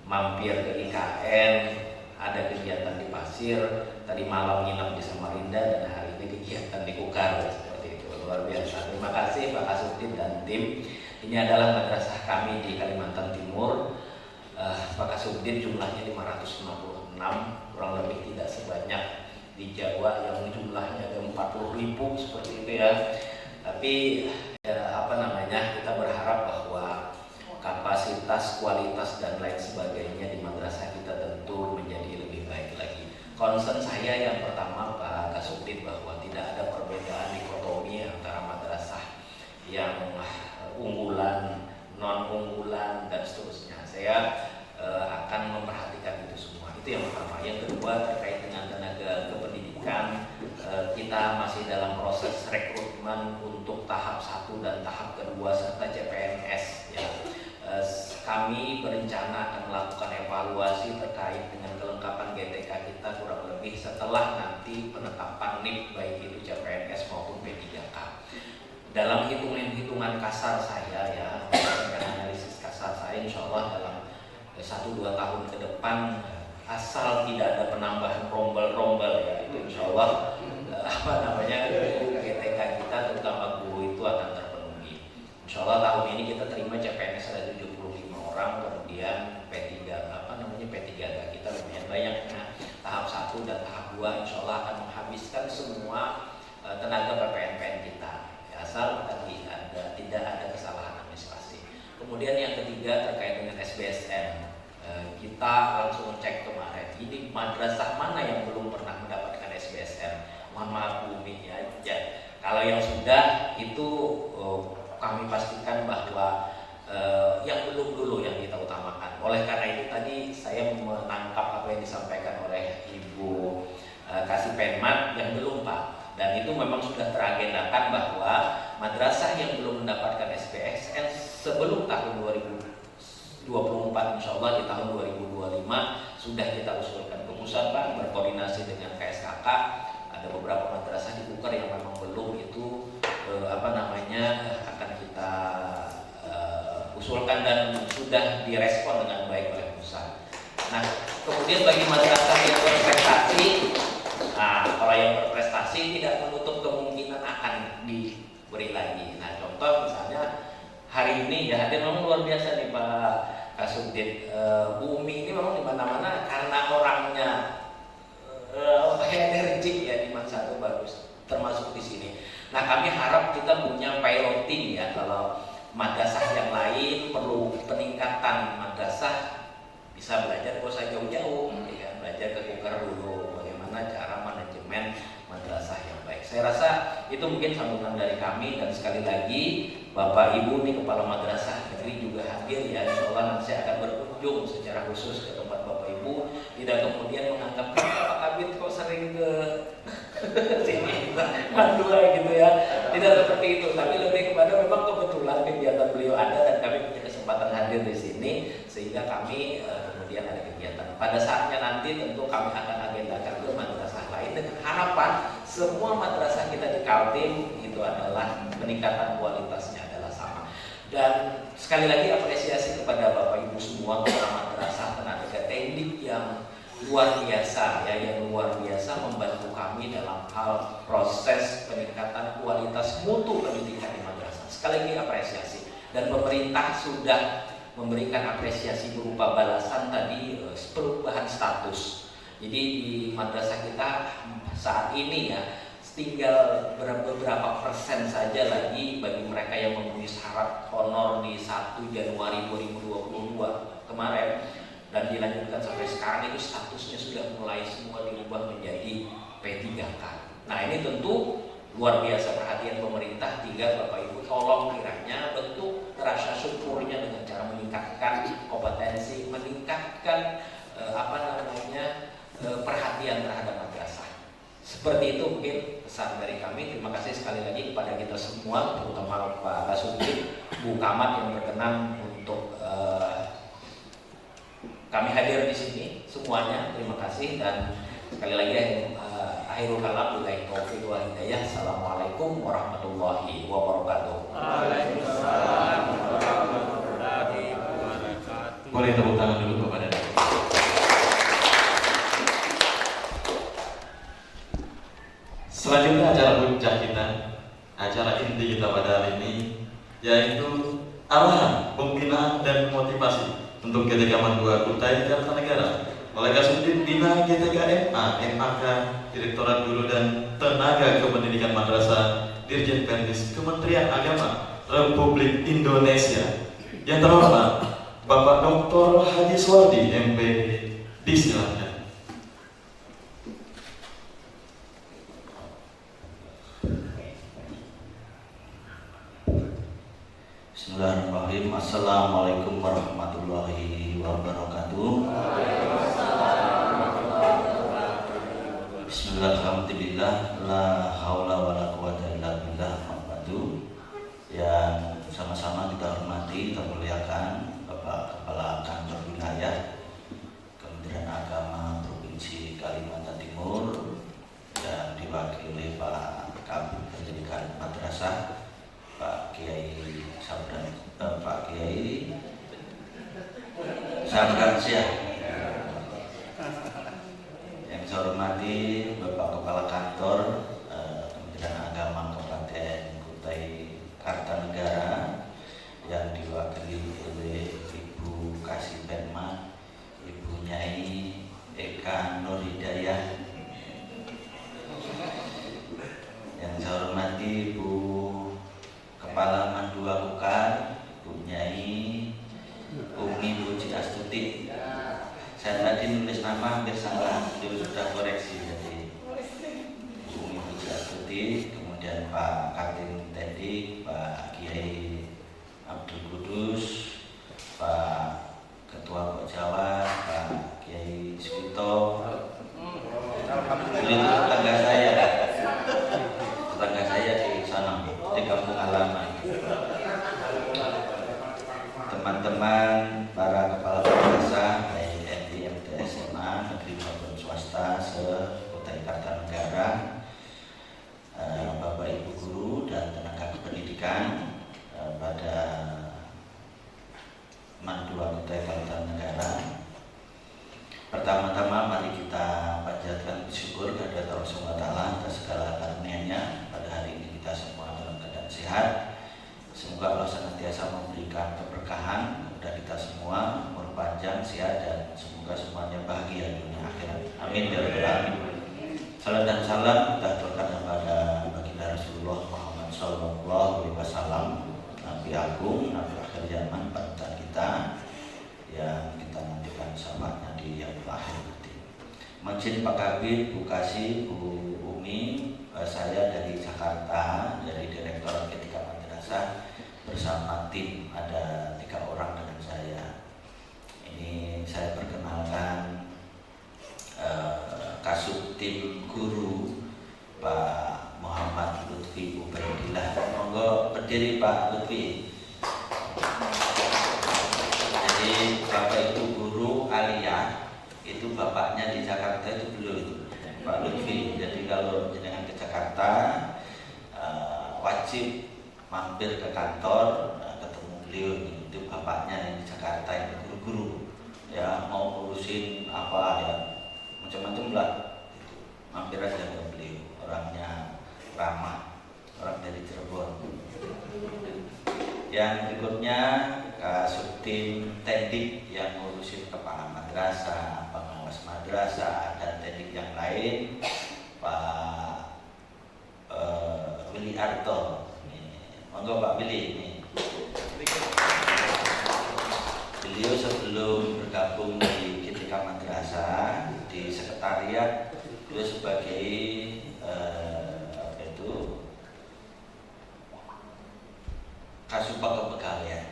mampir ke IKN, ada kegiatan di Pasir, tadi malam nginap di Samarinda, dan hari ini kegiatan di Kukar. Seperti itu, luar biasa. Terima kasih Pak Kasubdit dan tim. Ini adalah madrasah kami di Kalimantan Timur. Pak Kasubdit jumlahnya 566, kurang lebih tidak sebanyak di Jawa yang jumlahnya ada 40.000 seperti itu ya. Tapi ya, kita berharap bahwa kapasitas, kualitas dan lain sebagainya di madrasah kita tentu menjadi lebih baik lagi. Concern saya yang pertama Pak Kasubdit bahwa tidak ada perbedaan dikotomi antara madrasah yang unggulan, non unggulan dan seterusnya. Saya akan memperhatikan itu semua. Itu yang pertama. Yang kedua, terkait dengan tenaga kependidikan, kita masih dalam proses rekrutmen untuk tahap 1 dan tahap kedua serta CPNS ya. Kami berencana akan melakukan evaluasi terkait dengan kelengkapan GTK kita kurang lebih setelah nanti penetapan NIP baik itu CPNS maupun P3K. Dalam hitungan kasar saya ya, analisis kasar saya, insya Allah dalam 1-2 tahun ke depan, asal tidak ada penambahan rombel-rombel ya, itu insya Allah GTK kita terutama guru itu akan terpenuhi. Insya Allah tahun ini kita terima CPNS ada 75 orang, kemudian P3K kita lumayan banyak. Nah, tahap 1 dan tahap 2 insya Allah akan menghabiskan semua tenaga PPNPN kita ya, asal tadi tidak ada kesalahan administrasi. Kemudian yang ketiga terkait dengan SBSN, kita langsung cek kemarin, ini madrasah mana yang belum pernah mendapatkan SBSN. Mohon maaf Bu Umi ya. Kalau yang sudah itu kami pastikan bahwa yang belum dulu yang kita utamakan. Oleh karena itu tadi saya menangkap apa yang disampaikan oleh Ibu Kasih Penmat yang belum Pak. Dan itu memang sudah teragendakan bahwa madrasah yang belum mendapatkan SBSN sebelum tahun 2024 insya Allah di tahun 2025 sudah kita usulkan ke pusat Pak, berkoordinasi dengan KSKK. Ada beberapa madrasah di Kukar yang memang belum itu akan kita usulkan dan sudah direspon dengan baik oleh pusat. Nah, kemudian bagi madrasah yang berprestasi, kalau yang berprestasi tidak menutup kemungkinan akan diberi lagi. Nah, contoh misalnya hari ini ya hadir memang luar biasa nih Pak Kasubdit. Bu Umi ini memang di mana-mana karena orangnya energik ya, di mana satu bagus, termasuk di sini. Nah, kami harap kita punya piloting ya, kalau madrasah yang lain perlu peningkatan madrasah bisa belajar gak usah jauh-jauh ya, belajar ke Kukar dulu bagaimana cara manajemen madrasah yang baik. Saya rasa itu mungkin sambutan dari kami, dan sekali lagi Bapak Ibu nih kepala madrasah negeri juga hadir ya, insya Allah nanti saya akan berkunjung secara khusus ke tempat Bapak Ibu, tidak kemudian menganggap Pak Kabit kok sering ke sini. mandua gitu ya. Tidak seperti itu, tapi lebih kepada memang kebetulan kegiatan beliau ada dan kami punya kesempatan hadir di sini sehingga kami kemudian ada kegiatan. Pada saatnya nanti tentu kami akan agendakan ke madrasah lain dengan harapan semua madrasah kita di Kaltim itu adalah peningkatan kualitasnya adalah sama. Dan sekali lagi apresiasi kepada Bapak Ibu semua kepala madrasah tenaga teknik yang luar biasa ya, yang luar biasa membantu kami dalam hal proses peningkatan kualitas mutu pendidikan di madrasah. Sekali lagi apresiasi, dan pemerintah sudah memberikan apresiasi berupa balasan tadi perubahan status. Jadi di madrasah kita saat ini ya tinggal beberapa persen saja lagi bagi mereka yang memenuhi syarat honor di 1 Januari 2022 kemarin. Dan dilanjutkan sampai sekarang itu statusnya sudah mulai semua dirubah menjadi P3K. Nah ini tentu luar biasa perhatian pemerintah. Tinggal Bapak Ibu tolong kiranya bentuk rasa syukurnya dengan cara meningkatkan kompetensi, meningkatkan perhatian terhadap madrasah. Seperti itu mungkin pesan dari kami. Terima kasih sekali lagi kepada kita semua, terutama Pak Kasubdit, Bu Kamat yang berkenan untuk kami hadir di sini semuanya. Terima kasih dan sekali lagi akhirul kalam billahi taufiq wal hidayah. Assalamualaikum warahmatullahi wabarakatuh. Waalaikumsalam warahmatullahi wabarakatuh. Boleh tepuk tangan dulu kepada Anda. Selanjutnya acara puncak kita, acara inti kita pada hari ini, yaitu arahan, pembinaan dan motivasi untuk GTK Mandua Kutai Kartanegara oleh Kasubdit Bina GTK MA, MAK, Direktorat Guru dan Tenaga Kependidikan Madrasah, Dirjen Pendidik Kementerian Agama Republik Indonesia. Yang terhormat Bapak Dr. Haji Suwardi MP, disilakan. Bismillahirrahmanirrahim. Assalamualaikum warahmatullahi wabarakatuh. Bismillahirrahmanirrahim. La haula wa la quwata illa billah. Yang sama-sama kita hormati, kita muliakan Bapak Kepala Kantor Wilayah Kementerian Agama Provinsi Kalimantan Timur dan diwakili Pak Kabid Pendidikan Madrasah Pak Kiai Sabdan, Pak Kiai Sabdansyah. Yang saya hormati Bapak Kepala Kantor Kementerian Agama Kabupaten Kutai Kartanegara yang diwakili oleh Ibu Kasih Penma, Ibu Nyai Eka Nur Hidayah. Yang saya hormati Ibu Kepala Mandua Kukar, Bu Nyai Umi Puji Astuti. Saya tadi nulis nama hampir salah, itu sudah koreksi. Jadi Umi Puji Astuti, kemudian Pak Katim Tendi, Pak Kiai Abdul Kudus, Pak Ketua Pok Jawa, Pak Kiai Suwito. Itu tetangga saya di sana, di kampung halaman. Teman-teman para kepala madrasah baik MI, MTS, SMA, negeri maupun swasta se-Kutai Kartanegara, Bapak Ibu guru dan tenaga kependidikan pada Mandua Kutai Kartanegara. Pertama-tama mari kita panjatkan syukur kepada Allah Subhanahu wa taala atas segala karunia-Nya. Pada hari ini kita semua dalam keadaan sehat. Semoga Allah senantiasa memberikan keberkahan kepada kita semua, umur panjang, sehat, dan semoga semuanya bahagia dunia akhirat. Amin ya rabbal alamin. Salam dan salam kita aturkan kepada baginda Rasulullah Muhammad sallallahu alaihi wasallam, Nabi Agung, Nabi akhir zaman, panutan kita yang kita nantikan syafaatnya di yaumul akhir nanti. Majid Pak Kabid, Bu Kasih, Bu Umi, saya dari Jakarta, dari Direktorat Ketika Madrasah bersama tim, ada 3 orang dengan saya. Ini saya perkenalkan Kasubdit Guru Pak Berdiri Pak Lutfi. Jadi Bapak Ibu guru aliyah itu bapaknya di Jakarta itu beliau itu Pak Lutfi. Jadi kalau jenengan ke Jakarta wajib mampir ke kantor ketemu beliau, itu bapaknya yang di Jakarta itu guru-guru ya, mau ngurusin apa ya macam-macam lah gitu. Mampir aja ke beliau, orangnya ramah, orang dari Cirebon. Yang berikutnya Subtim Tendik yang ngurusin kepala madrasah, pengawas madrasah dan tendik yang lain, Pak Willy Arto. Monggo Pak Willy ini. Beliau sebelum bergabung di Kitika Madrasah di sekretariat, beliau sebagai Kasubag Kepegawaian.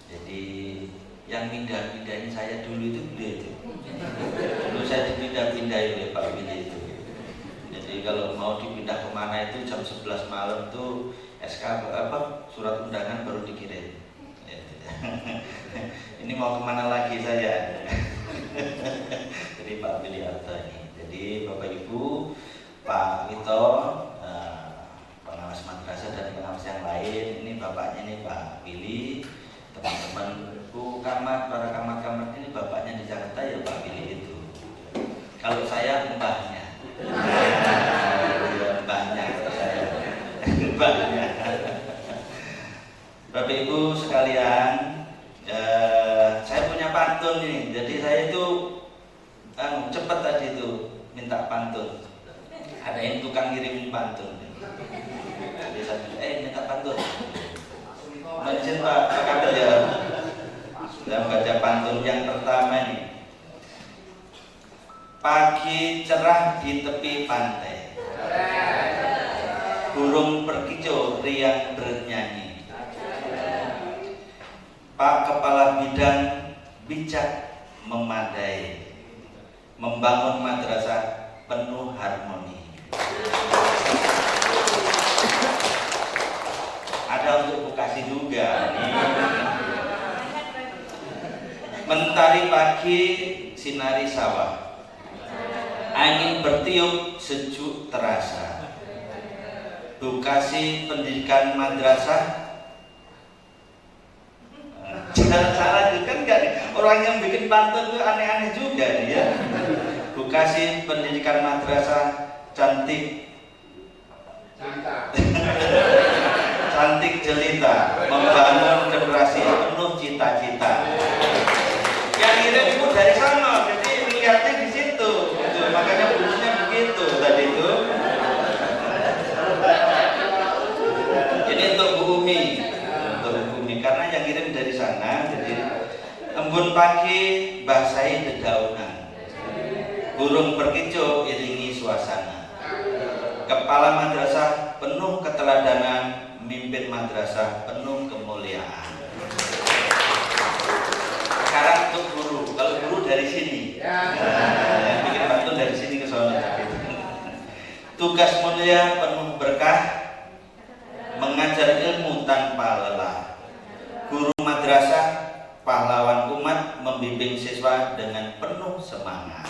Jadi yang pindah-pindahin saya dulu itu beliau itu. Dulu saya dipindah-pindahin oleh Pak Willy itu. Jadi kalau mau dipindah kemana itu jam 11 malam tuh SK surat undangan baru dikirim. Ini mau kemana lagi saya? Jadi Pak Willy Arto ini. Jadi Bapak Ibu, Pak Wito, pengawas madrasah dan pengawas yang lain, ini bapaknya ini Pak Willy, teman-teman Bu Camat, para camat-camat ini bapaknya di Jakarta ya Pak Willy itu. Kalau saya mbahnya. Mbahnya kalau saya. Mbahnya. Bapak Ibu sekalian, saya punya pantun nih. Jadi saya itu cepat tadi itu minta pantun. Ada yang tukang ngirimin pantun. Jadi saya minta pantun. Mention Pak Kadel ya. Saya baca pantun yang pertama nih. Pagi cerah di tepi pantai, burung berkicau riang bernyanyi. Pak Kepala Bidang bijak memadai, membangun madrasah penuh harmoni. Ada untuk Bekasi juga nih. Mentari pagi sinari sawah, angin bertiup sejuk terasa. Bekasi pendidikan madrasah. Salah juga kan orang yang bikin pantun itu aneh-aneh juga nih ya. Bekasi pendidikan madrasah cantik. Cantik jelita, membangun generasi penuh cita-cita. Yang ngirim itu dari sana, jadi lihatnya di situ. Gitu. Makanya bunyinya begitu tadi itu. Ini untuk Bu Umi, karena yang ngirim dari sana. Jadi embun pagi basahi dedaunan, burung berkicau iringi suasana. Kepala madrasah penuh keteladanan, mimpin madrasah penuh kemuliaan. Sekarang untuk guru, kalau guru dari sini, bikin pantun dari sini ke sana. Tugas mulia penuh berkah, mengajar ilmu tanpa lelah. Guru madrasah, pahlawan umat, membimbing siswa dengan penuh semangat.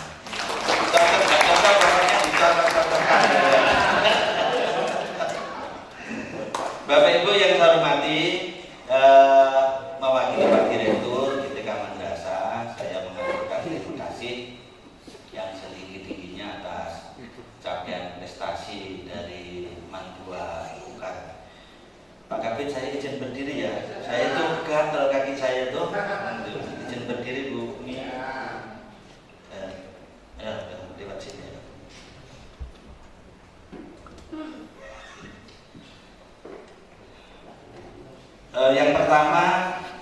Contoh pokoknya dicontoh-contohkan. Bapak Ibu yang saya hormati, mewakili Pak Direktur Kitika Madrasah, saya mengaturkan terima kasih yang setinggi-tingginya atas capaian prestasi dari Mandua Ukar. Pak Kabit, saya izin berdiri ya. Saya itu gatel kaki saya tuh. Izin berdiri Bu. Ini. Lewat sini ya. Yang pertama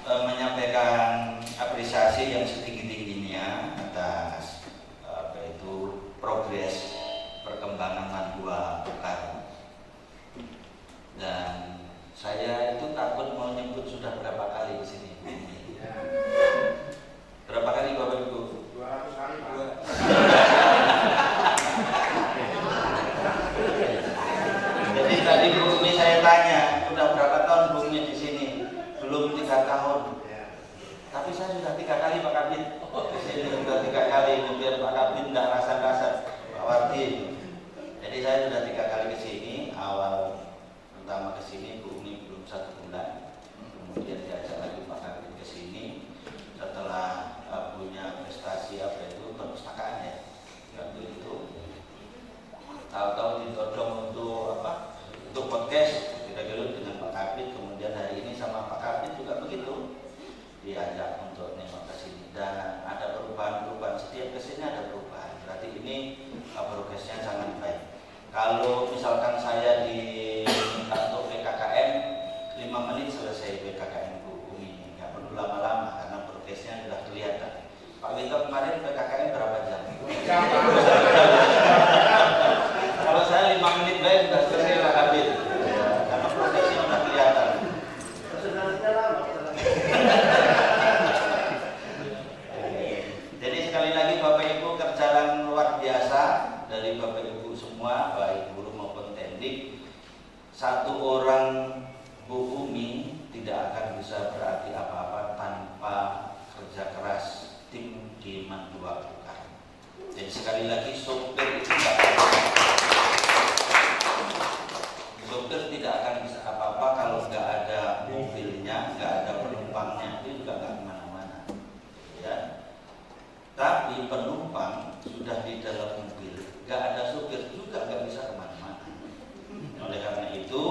menyampaikan apresiasi yang setinggi-tingginya atas progres perkembangan Mandua Ukar. Dan saya itu takut mau nyebut sudah berapa kali di sini. Berapa kali Bapak Ibu? 200 kali Pak. Jadi tadi Bu Umi saya tanya, udah berapa saya sudah 3 kali Pak Kabin. Kesini sudah 3 kali, biar Pak Kabin tidak rasa-rasa Pak Wardi. Jadi saya sudah 3 kali kesini. Awal pertama kesini Bu Umi belum 1 bulan, kemudian diajak lagi Pak Kabin kesini. Setelah punya prestasi apa itu perpustakaan ya, waktu itu tahu-tahu ditodong untuk apa? Untuk podcast kira-kira dengan Pak Kabin. Kemudian hari ini sama Pak Kabin juga begitu, diajak untuk nengok ke sini dan ada perubahan-perubahan. Setiap kesini ada perubahan. Berarti ini progresnya sangat baik. Kalau misalkan saya diminta untuk PKKM 5 menit selesai PKKM Bu Umi, nggak perlu lama-lama karena progresnya sudah kelihatan. Pak Wito kemarin PKKM berapa jam? Kalau saya 5 menit baik sudah selesai Pak Kabin, ya, karena progresnya sudah kelihatan. Jadi sekali lagi Bapak Ibu, kerjaan luar biasa dari Bapak Ibu semua, baik guru maupun tendik. 1 orang Bu Umi tidak akan bisa berarti apa-apa tanpa kerja keras tim di Mandua Bukan. Jadi sekali lagi sopir itu sopir tidak akan bisa apa-apa kalau nggak ada mobilnya, nggak ada penumpangnya, itu juga nggak kemana-mana. Ya. Tapi penumpang sudah di dalam mobil, nggak ada sopir juga nggak bisa kemana-mana. Oleh karena itu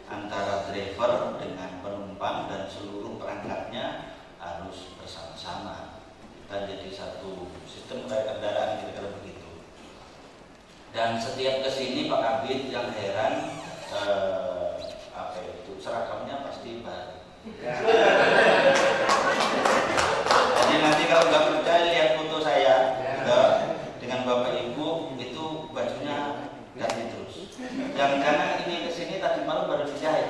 antara driver dengan penumpang dan seluruh perangkatnya harus bersama-sama. Kita jadi satu sistem kayak kendaraan kira-kira begitu. Dan setiap kesini Pak Kabin yang heran apa itu seragamnya pasti baru. Jadi nanti kalau nggak percaya lihat foto saya dengan Bapak Ibu itu bajunya ganti terus. Jangan-jangan ini kesini tadi malam baru dijahit.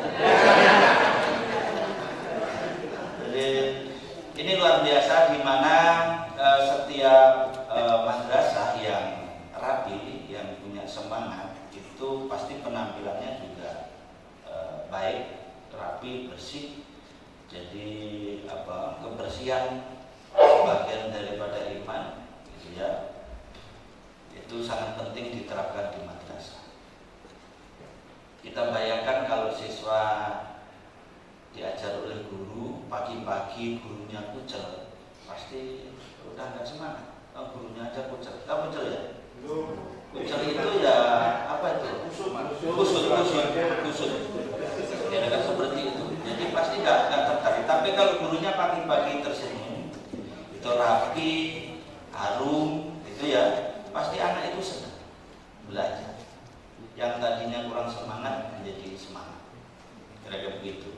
Jadi ini luar biasa di mana setiap madrasah yang rapi, yang punya semangat itu pasti penampilannya juga baik, rapi, bersih. Jadi kebersihan sebagian daripada iman, gitu ya. Itu sangat penting diterapkan di madrasah. Kita bayangkan kalau siswa diajar oleh guru, pagi-pagi gurunya kucel, pasti udah nggak semangat. Oh, gurunya aja kucel, tahu kucel ya? Kucel itu ya apa itu? Kusut. Kira-kira seperti itu. Jadi pasti nggak tertarik. Tapi kalau gurunya pagi-pagi tersenyum, itu rapi, harum, itu ya, pasti anak itu senang belajar. Yang tadinya kurang semangat menjadi semangat. Kira-kira begitu.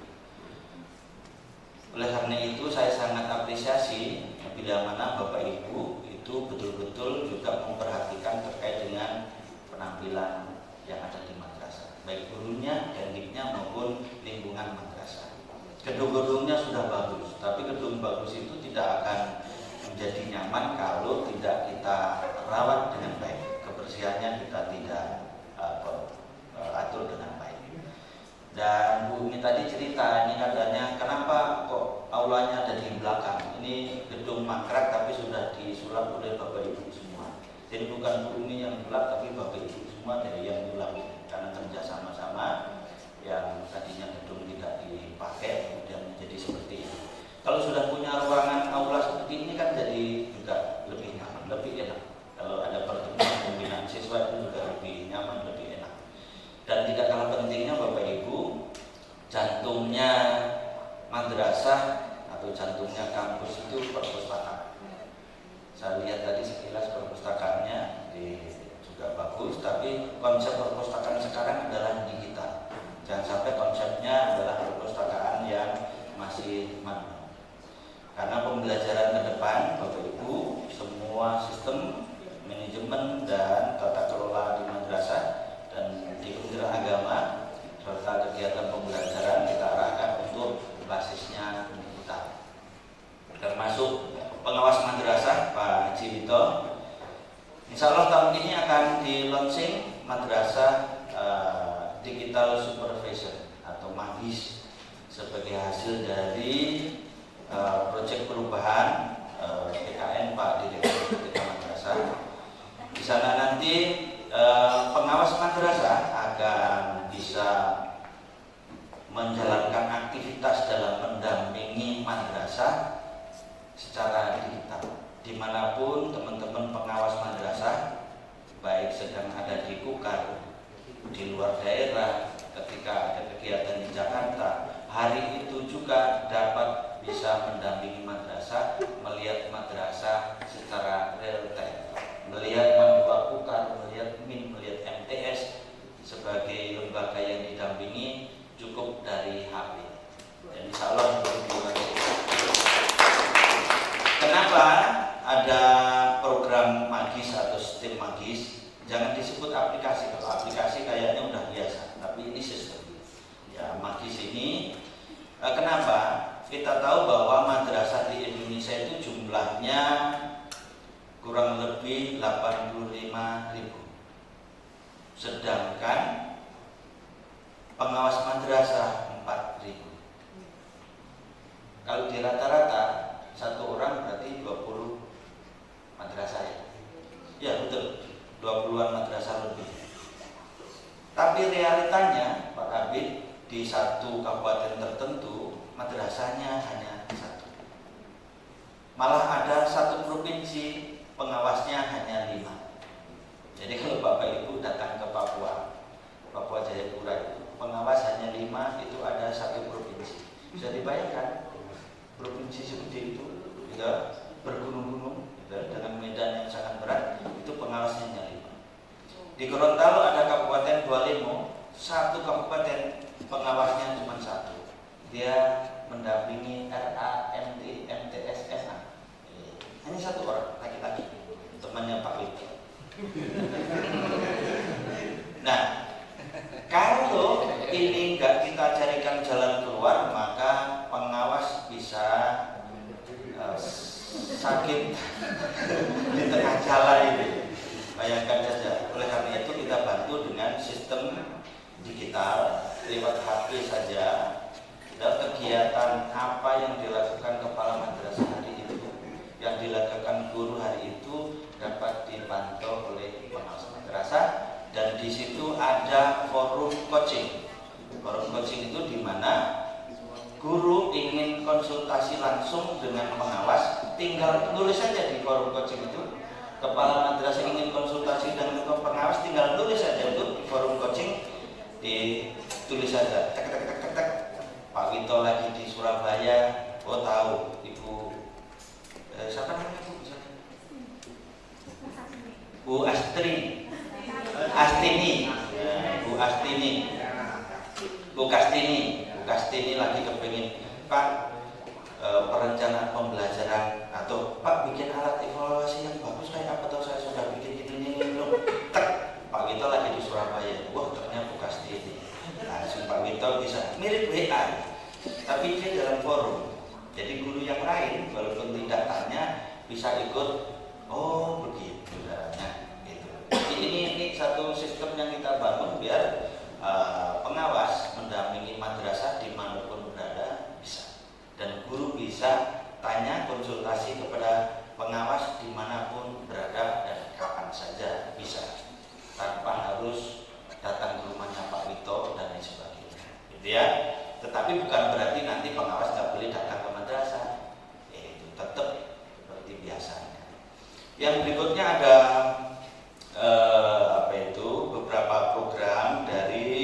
Oleh karena itu saya sangat apresiasi bila mana Bapak Ibu itu betul-betul juga memperhatikan terkait dengan penampilan yang ada di madrasah, baik gurunya, tendiknya maupun lingkungan madrasah. Gedung-gedungnya sudah bagus, tapi gedung bagus itu tidak akan menjadi nyaman kalau tidak kita rawat dengan baik. Kebersihannya kita tidak atur dengan baik. Dan Bu Umi tadi cerita, ini katanya kenapa kok aulanya ada di belakang. Ini gedung mangkrak tapi sudah disulap oleh Bapak Ibu semua. Jadi bukan Bu Umi yang sulap, tapi Bapak Ibu semua dari yang sulap. Karena kerja sama-sama, yang tadinya gedung tidak dipakai kemudian menjadi seperti ini. Kalau sudah punya ruangan aula seperti ini kan jadi juga lebih nyaman, lebih enak. Kalau ada pertemuan pembinaan siswa itu juga lebih nyaman, lebih enak. Dan tidak kalah pentingnya Bapak Ibu, jantungnya madrasah atau jantungnya kampus itu perpustakaan. Saya lihat tadi sekilas perpustakaannya juga bagus, tapi konsep perpustakaan sekarang adalah digital. Jangan sampai konsepnya adalah perpustakaan yang masih manual. Karena pembelajaran ke depan Bapak Ibu, semua sistem manajemen dan tata kelola di madrasah dan di Kementerian Agama serta kegiatan pembelajaran kita arahkan untuk basisnya digital. Termasuk pengawas madrasah Pak Haji Wito. Insya Allah tahun ini akan di launching madrasah digital supervision atau MAVIS sebagai hasil dari proyek perubahan PKN Pak Direktur PTK Madrasah. Di sana nanti pengawas madrasah akan bisa menjalankan aktivitas dalam mendampingi madrasah secara digital. Dimanapun teman-teman pengawas madrasah, baik sedang ada di Kukar, di luar daerah, ketika ada kegiatan di Jakarta, hari itu juga dapat bisa mendampingi madrasah, melihat madrasah secara real time, melihat Mandua Kukar, melihat MIN, melihat MTS sebagai lembaga yang didampingi cukup dari HP. Dan insya Allah kenapa ada program Magis atau sistem Magis? Jangan disebut aplikasi, kalau aplikasi kayaknya udah biasa, tapi ini sistem. Ya, Magis ini kenapa? Kita tahu bahwa madrasah di Indonesia itu jumlahnya kurang lebih 85.000. Sedangkan pengawas madrasah 4.000. Kalau di rata-rata satu orang berarti 20 madrasah ya. Ya betul, 20-an madrasah lebih. Tapi realitanya Pak Kabid, di satu kabupaten tertentu madrasahnya hanya satu. Malah ada satu provinsi pengawasnya hanya 5. Jadi kalau Bapak Ibu datang ke Papua Jayapura itu, pengawas hanya 5, itu ada satu provinsi. Bisa dibayangkan provinsi seperti itu, ya, bergunung-gunung, ya, dengan medan yang sangat berat, itu pengawasnya hanya 5. Di Gorontalo ada Kabupaten Bualemo, satu kabupaten pengawasnya cuma 1. Dia mendampingi RA, MT, MTS, SA. Hanya 1 orang, laki-laki, temannya Pak Wito. Nah, kalau ini nggak kita carikan jalan keluar, maka pengawas bisa sakit di tengah jalan ini. Bayangkan saja. Oleh karena itu kita bantu dengan sistem digital lewat HP saja. Dan kegiatan apa yang dilakukan kepala madrasah hari itu, yang dilakukan guru hari itu dapat dipantau oleh pengawas madrasah. Dan di situ ada forum coaching. Forum coaching itu di mana guru ingin konsultasi langsung dengan pengawas, tinggal tulis saja di forum coaching itu. Kepala madrasah ingin konsultasi dengan pengawas, tinggal tulis saja itu di forum coaching, ditulis saja. Tek tek tek tek tek. Pak Wito lagi di Surabaya. Oh tahu, Ibu siapa namanya Bu? Bu Astrini. Bu Kastini lagi kepingin, Pak, perencanaan pembelajaran atau Pak bikin alat evaluasi yang bagus kayak apa, atau saya sudah bikin ini belum. Tek, Pak Wito lagi di Surabaya. Wah, ternyata Bu Kastini. Langsung Pak Wito bisa mirip WA, tapi dia dalam forum. Jadi guru yang lain walaupun tidak tanya bisa ikut. Oh begitu caranya. Ini satu sistem yang kita bangun biar pengawas mendampingi madrasah dimanapun berada bisa, dan guru bisa tanya konsultasi kepada pengawas dimanapun berada dan kapan saja bisa, tanpa harus datang ke rumahnya Pak Wito dan lain sebagainya, gitu ya. Tetapi bukan berarti nanti pengawas nggak boleh datang ke madrasah, itu tetap seperti biasanya. Yang berikutnya ada beberapa program dari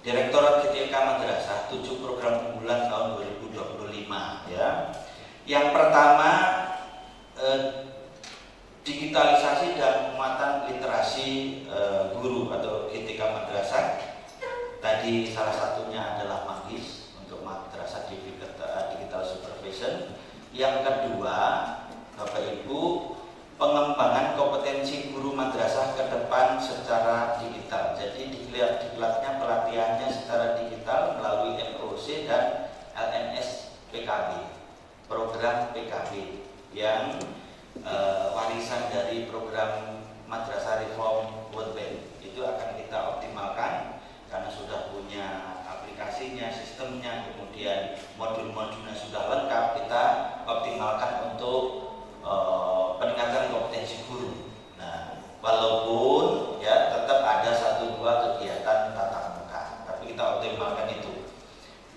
Direktorat KTK Madrasah, 7 program unggulan tahun 2025 ya. Yang pertama digitalisasi dan penguatan literasi guru atau KTK Madrasah. Tadi salah satunya adalah Magis untuk madrasah digital supervision. Yang kedua, Bapak Ibu, pengembangan kompetensi guru madrasah ke depan secara digital. Jadi diklatnya pelatihannya secara digital melalui MOC dan LMS PKB, program PKB yang warisan dari program Madrasah Reform World Bank. Itu akan kita optimalkan karena sudah punya aplikasi sertifikasinya, sistemnya, kemudian modul-modulnya sudah lengkap, kita optimalkan untuk peningkatan kompetensi guru. Nah, walaupun ya tetap ada 1-2 kegiatan tatap muka, tapi kita optimalkan itu.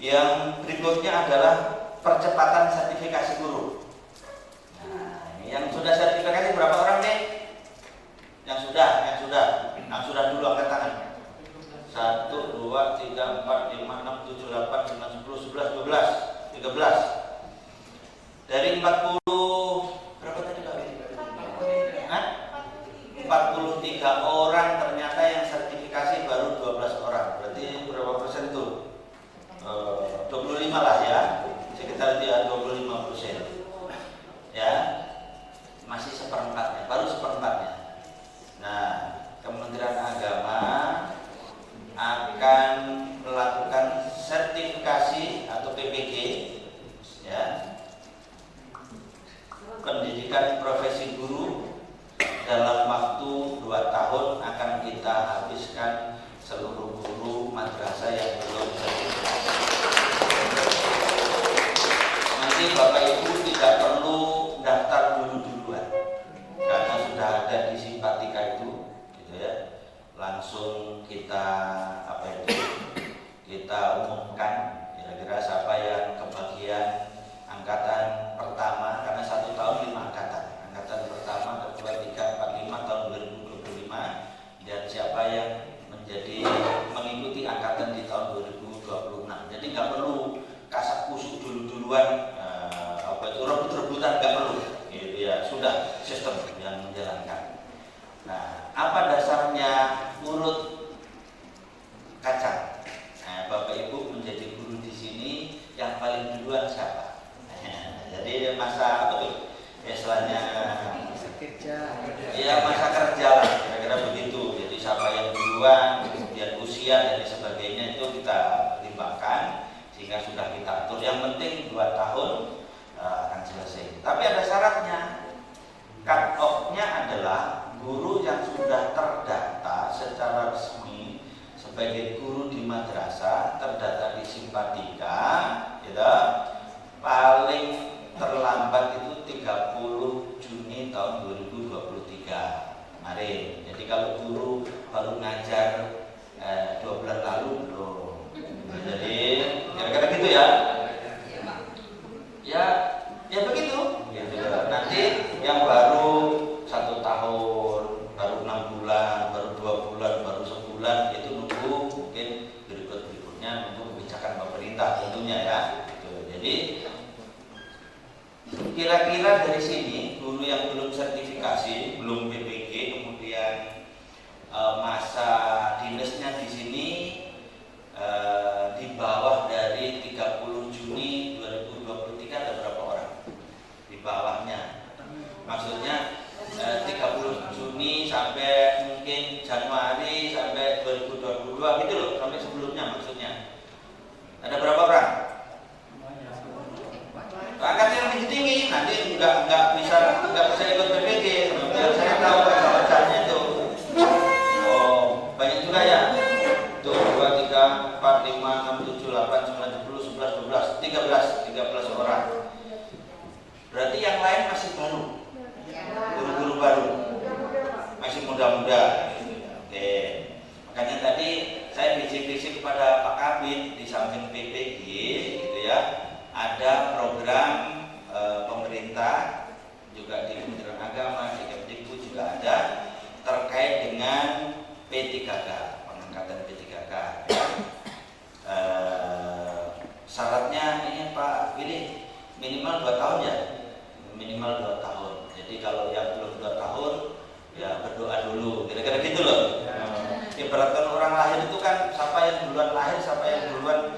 Yang berikutnya adalah percepatan sertifikasi guru. Nah, ini yang sudah sertifikasi berapa orang nih? Yang sudah dulu angkat tangan. 1, 2, 3, 4, 5, 6, 7, 8, 9, 10, 11, 12, 13. Dari 40 berapa tadi Pak? 43 orang ternyata yang sertifikasi baru 12 orang. Berarti berapa persen tuh? 25 lah ya. Sekitar 25%. Ya. Masih seperempatnya, baru seperempatnya. Nah, Kementerian Agama akan melakukan sertifikasi atau PPG ya, pendidikan profesi guru dalam waktu 2 tahun akan kita habiskan seluruh guru madrasah yang belum sertifikasi. Nanti Bapak Ibu tidak perlu daftar duluan karena sudah ada di simpatika itu, gitu ya. Langsung kita kita umumkan kira-kira siapa yang kebagian angkatan pertama, karena 1 tahun 5 angkatan. Angkatan pertama, kedua, 3, 4, 5 tahun 2025, dan siapa yang mengikuti angkatan di tahun 2026. Jadi nggak perlu kasak kusuk duluan, rebut-rebutan nggak perlu, gitu ya. Sudah sistem yang menjalankan. Nah, apa dasarnya urut kacang? Nah, Bapak Ibu menjadi guru di sini yang paling duluan siapa? Jadi masa apa tuh? Istilahnya ya masa kerja lah, kira-kira begitu. Jadi siapa yang duluan, kemudian usia dan sebagainya itu kita pertimbangkan sehingga sudah kita atur. Yang penting 2 tahun akan selesai. Tapi ada syaratnya. Cut off-nya adalah guru yang sudah terdata secara resmi sebagai guru di madrasah, terdata di simpatika, gitu, paling terlambat itu 30 Juni tahun 2023 kemarin. Jadi kalau guru baru ngajar 2 bulan lalu belum. Jadi kira-kira gitu ya. Ya begitu. Gitu. Nanti yang baru 1 tahun, baru 6 bulan, baru 2 bulan, baru sebulan itu nunggu mungkin berikutnya nunggu kebijakan pemerintah tentunya ya. Gitu. Jadi kira-kira dari sini guru yang belum sertifikasi, belum PPG, kemudian masa dinasnya di sini di bawah dari 30 Juni 2023 ada berapa orang? Di bawahnya. Maksudnya 30 Juni sampai mungkin Januari sampai 2022 gitu loh, sampai sebelumnya maksudnya. Ada berapa orang? Angkatnya lebih tinggi, nanti nggak bisa ikut PPG. Biar saya tahu bacanya itu. Oh, banyak juga ya. Tuh 2, 3, 4, 5, 6, 7, 8, 9, 10, 11, 12, 13 orang. Berarti yang lain masih baru, guru-guru baru, masih muda-muda. Oke, makanya tadi saya bisik-bisik kepada Pak Kabid di samping PPG, gitu ya. Ada program pemerintah juga di Kementerian Agama, di Kemdikbud juga ada terkait dengan P3K, pengangkatan P3K. Syaratnya ini Pak Willy minimal 2 tahun ya, minimal 2 tahun. Jadi kalau yang belum 2 tahun ya berdoa dulu, kira-kira gitu loh. Ibaratkan orang lahir itu kan siapa yang duluan lahir, siapa yang duluan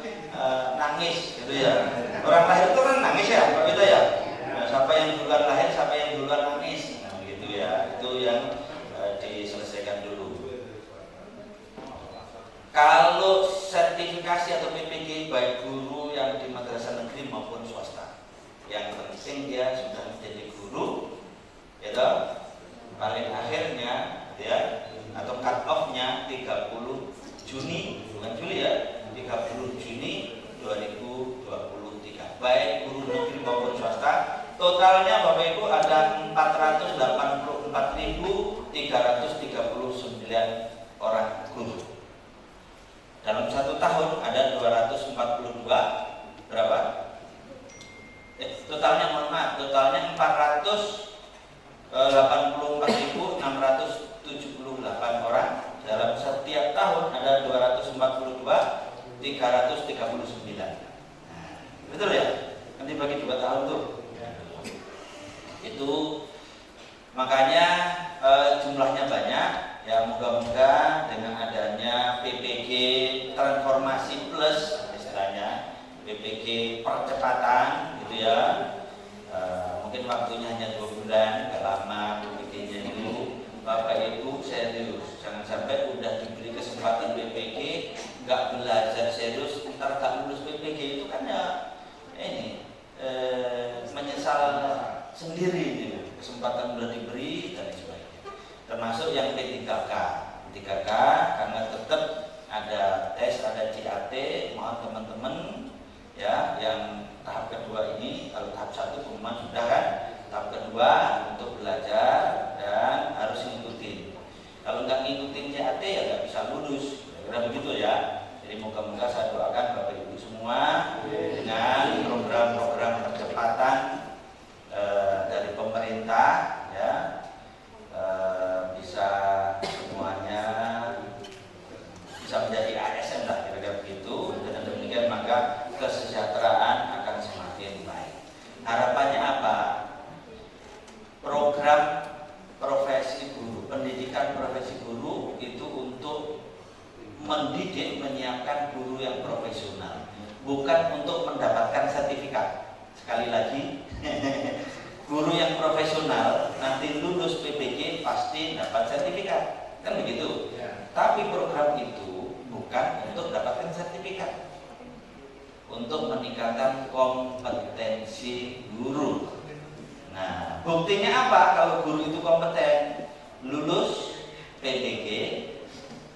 nangis gitu ya. Orang lahir itu kan nangis ya, Pak Wita ya. Nah, siapa yang duluan lahir, siapa yang duluan nangis, nah, gitu ya. Itu yang diselesaikan dulu. Kalau sertifikasi atau PPG baik guru yang di madrasah negeri maupun swasta, yang penting dia sudah menjadi guru, ya toh, paling akhirnya ya atau cut off-nya 30 Juni, bukan Juli ya, 30 30 Juni 2023. Baik guru negeri maupun swasta. Totalnya Bapak Ibu ada 484.339 orang guru. Dalam satu tahun ada 242 berapa? Totalnya mohon maaf, totalnya 484.678 orang. Dalam setiap tahun ada 242.339. Nah, betul ya? Nanti bagi 2 tahun tuh. Itu makanya jumlahnya banyak. Ya moga-moga dengan adanya PPG transformasi plus istilahnya PPG percepatan gitu ya, mungkin waktunya hanya 2 bulan, gak lama PPG-nya itu. Bapak Ibu serius, jangan sampai udah diberi kesempatan PPG gak belajar serius, ntar gak lulus PPG itu kan ya ini menyesal sendiri gitu. Kesempatan udah diberi dan sebagainya. Termasuk yang P3K karena tetap ada tes, ada CAT. Mohon teman-teman ya yang tahap kedua ini, kalau tahap 1 pengumuman sudah kan, tahap kedua untuk belajar dan harus ngikutin. Kalau nggak ngikutin CAT ya nggak bisa lulus, kira-kira begitu ya. Jadi moga-moga saya doakan Bapak Ibu semua dengan program-program percepatan dari pemerintah ya, bisa semuanya bisa menjadi ASN lah, kira-kira begitu. Dengan demikian maka kesejahteraan akan semakin baik. Harapannya apa? Program profesi guru, pendidikan profesi guru itu untuk mendidik, menyiapkan guru yang profesional, bukan untuk mendapatkan sertifikat. Sekali lagi, guru yang profesional nanti lulus PPG pasti dapat sertifikat, kan begitu. Tapi program itu bukan untuk dapatkan sertifikat, untuk meningkatkan kompetensi guru. Nah, buktinya apa kalau guru itu kompeten? Lulus PPG,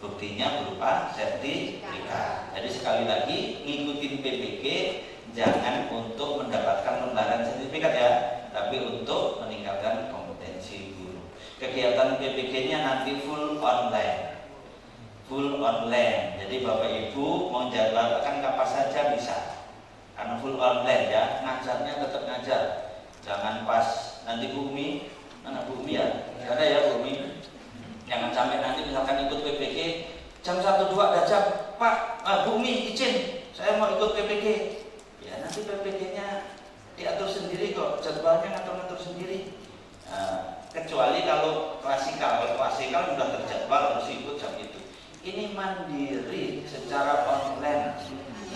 buktinya berupa sertifikat. Jadi sekali lagi, ngikutin PPG jangan untuk mendapatkan lembaran sertifikat ya, tapi untuk meningkatkan kompetensi guru. Kegiatan PPG-nya nanti full online. Jadi Bapak Ibu mau jadwalkan kapan saja bisa, karena full online ya. Ngajarnya tetap ngajar, jangan pas nanti Bu Umi, mana Bu Umi ya? Ada ya Bu Umi. Jangan sampai nanti misalkan ikut PPG jam 1-2 ada jam, Pak, Bu Umi izin, saya mau ikut PPG. Ya nanti PPG-nya diatur sendiri kok, jadwalnya ngatur-ngatur sendiri. Kecuali kalau klasikal sudah terjadwal harus ikut jam itu. Ini mandiri secara online,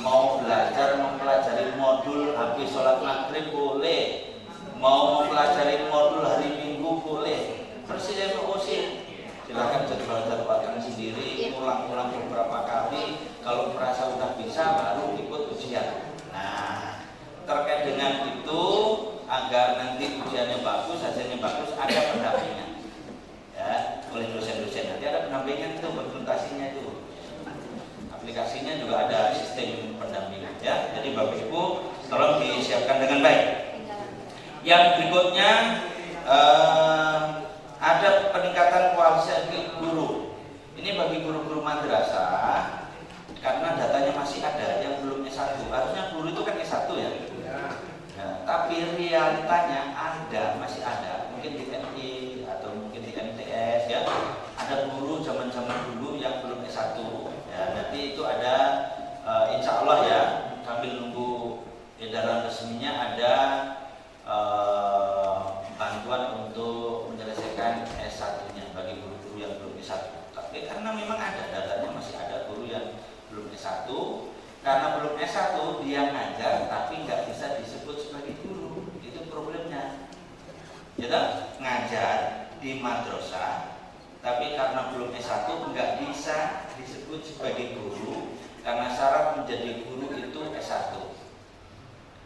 mau belajar mempelajari modul habis sholat maghrib boleh, mau mempelajari modul hari Minggu boleh, persis silakan jadwalkan sendiri, ulang-ulang beberapa kali. Kalau merasa udah bisa baru ikut ujian. Nah, terkait dengan itu agar nanti ujiannya bagus, hasilnya bagus, ada pendampingan ya oleh dosen-dosen. Nanti ada pendampingan itu, konsultasinya itu, aplikasinya juga ada sistem pendampingan ya. Jadi Bapak Ibu tolong disiapkan dengan baik. Yang berikutnya ada peningkatan kualifikasi guru. Ini bagi guru-guru madrasah, karena datanya masih ada yang belum S1. Harusnya guru itu kan S1 ya. Nah, tapi realitanya masih ada. Mungkin di TNI atau mungkin di MTS ya. Ada guru zaman-zaman dulu yang belum S1. Ya, nanti itu ada insya Allah ya, sambil nunggu edaran resminya ada bantuan untuk menyelesaikan S1-nya bagi guru-guru yang belum S1. Tapi karena memang ada datanya, masih ada guru yang belum S1. Karena belum S1 dia ngajar tapi nggak bisa disebut sebagai guru. Itu problemnya. Jadi ngajar di madrasah tapi karena belum S1 nggak bisa disebut sebagai guru, karena syarat menjadi guru itu S1.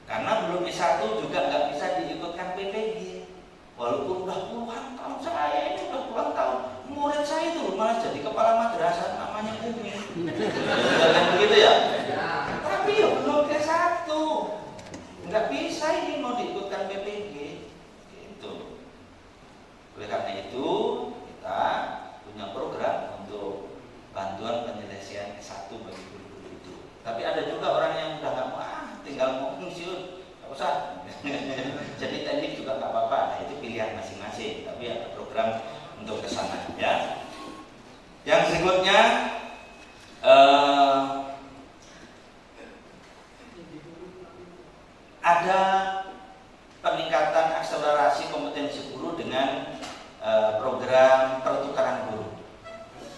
Karena belum S1 juga nggak bisa diikutkan PPG. Walaupun udah puluhan tahun, saya ini udah puluhan tahun, murid saya itu malah jadi kepala madrasah namanya Umi. Kan begitu ya? pilihan masing-masing, tapi ada program untuk ke sana ya. Yang berikutnya ada peningkatan akselerasi kompetensi guru dengan program pertukaran guru.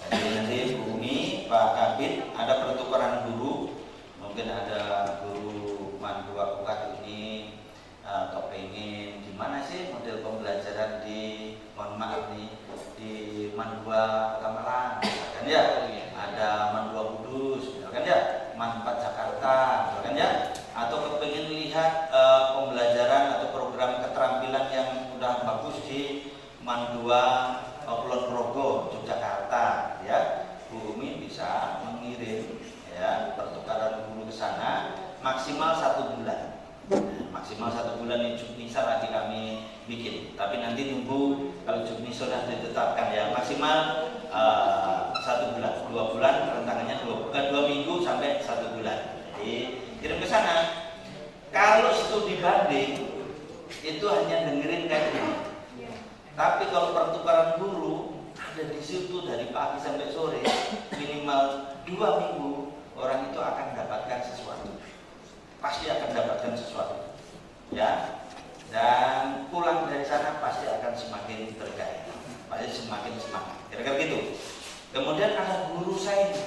Jadi nanti Bu Umi, Pak Kabid ada pertukaran guru, mungkin ada guru mandua UKAD ini kepengen gimana sih model pembelajaran di, mohon maaf nih, di Mandua Kamalang, kan ya, ada Mandua Kudus, kan ya, Man 4 Jakarta, kan ya, atau kepengen lihat pembelajaran atau program keterampilan yang udah bagus di Mandua Kulon Progo, Yogyakarta, ya, Bu Umi bisa mengirim ya pertukaran guru ke sana maksimal 1 bulan. Maksimal 1 bulan ini Juknisa lagi kami bikin, tapi nanti tunggu kalau Juknisa sudah ditetapkan ya maksimal 1 bulan, 2 bulan rentangannya 2 minggu sampai 1 bulan. Jadi kirim ke sana. Kalau studi banding itu hanya dengerin kayak gini. Tapi kalau pertukaran guru ada di situ dari pagi sampai sore minimal 2 minggu, orang itu akan dapatkan sesuatu. Pasti akan dapatkan sesuatu, ya. Dan pulang dari sana pasti akan semakin terkait, pasti semakin semangat. Kira-kira gitu. Kemudian ada guru sains,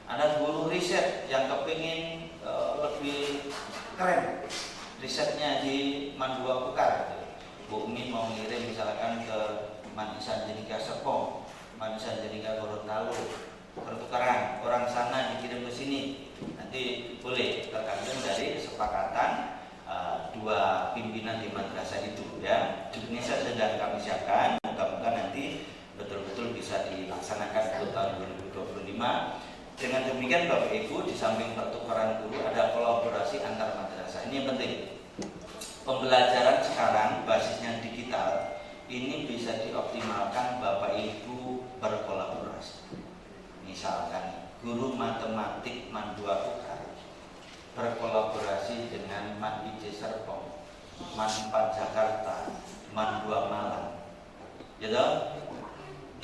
ada guru riset yang kepingin lebih keren risetnya di Mandua Ukar. Bu Umi mau ngirim misalkan ke Manisan Jenika Serpong, Manisan Jenika Gorontalo, pertukaran orang sana dikirim ke sini, nanti boleh tergantung dari kesepakatan dua pimpinan di madrasah itu ya. Indonesia sedang kami siapkan, mudah-mudahan nanti betul-betul bisa dilaksanakan untuk tahun 2025. Dengan demikian Bapak Ibu, di samping pertukaran guru ada kolaborasi antar madrasah. Ini yang penting. Pembelajaran sekarang basisnya digital, ini bisa dioptimalkan Bapak Ibu berkolaborasi. Misalkan guru matematik Mandua Ukar berkolaborasi dengan Man IJ Serpong, Man 4 Jakarta, Mandua Malang, gitu,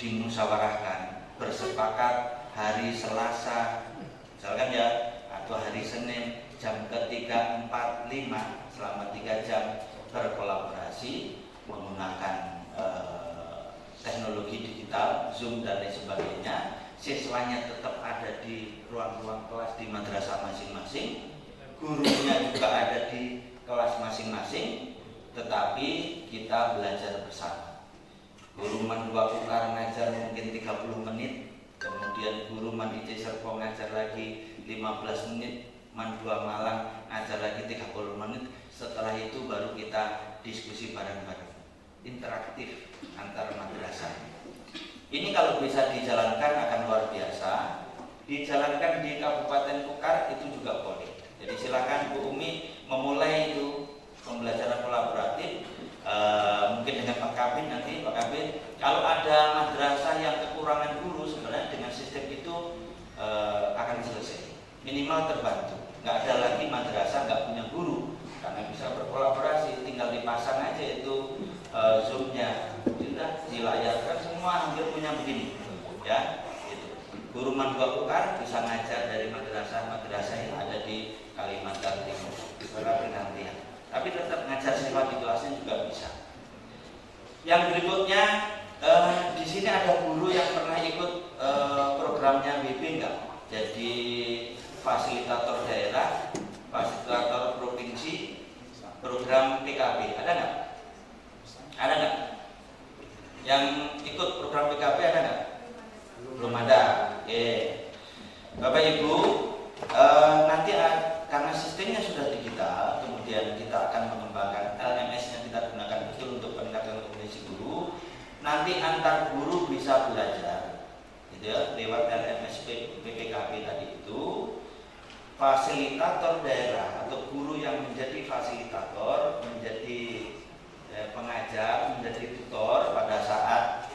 dimusyawarahkan, bersepakat hari Selasa, misalkan ya, atau hari Senin jam ketiga 4-5 selama 3 jam berkolaborasi menggunakan teknologi digital, Zoom dan lain sebagainya. Siswanya tetap ada di ruang-ruang kelas di madrasah masing-masing, gurunya juga ada di kelas masing-masing, tetapi kita belajar bersama. Guru Mandua Ukar ngajar mungkin 30 menit, kemudian guru Man IJ Serpong ngajar lagi 15 menit, Mandua Malang ngajar lagi 30 menit. Setelah itu baru kita diskusi bareng-bareng, interaktif antar madrasah. Ini kalau bisa dijalankan akan luar biasa. Dijalankan di Kabupaten Ukar itu juga boleh. Jadi silakan Bu Umi memulai itu pembelajaran kolaboratif. Mungkin dengan Pak Kabin nanti, Pak Kabin, kalau ada madrasah yang kekurangan guru sebenarnya dengan sistem itu akan selesai. Minimal terbantu. Nggak ada lagi madrasah nggak punya guru karena bisa berkolaborasi, tinggal dipasang aja itu Zoom-nya, sudah dilayarkan semua hampir punya begini, ya. Gitu. Guru Mandua Ukar bisa ngajar dari madrasah yang ada di Kalimantan Timur, secara bergantian. Tapi tetap ngajar siswa di kelasnya juga bisa. Yang berikutnya, di sini ada guru yang pernah ikut programnya WB enggak? Jadi fasilitator daerah, fasilitator provinsi, program PKB, ada nggak? Ada nggak? Yang ikut program PKB ada nggak? Belum ada. Oke. Bapak Ibu, nanti karena sistemnya sudah digital, kemudian kita akan mengembangkan LMS yang kita gunakan betul untuk peningkatan kompetensi guru. Nanti antar guru bisa belajar, gitu ya, lewat LMS PPKB tadi itu. Fasilitator daerah atau guru yang menjadi fasilitator, menjadi pengajar, menjadi tutor pada saat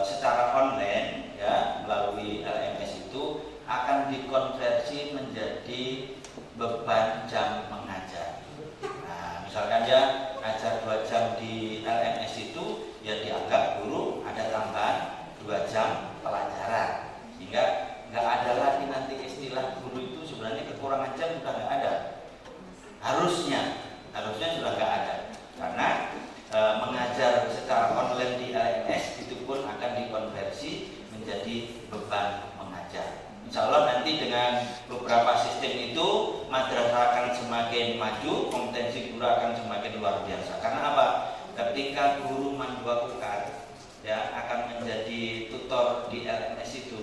secara online ya melalui LMS itu akan dikonversi menjadi beban jam mengajar. Nah, misalkan ya ngajar 2 jam di LMS ketika guru mandua kukar ya akan menjadi tutor di LMS itu,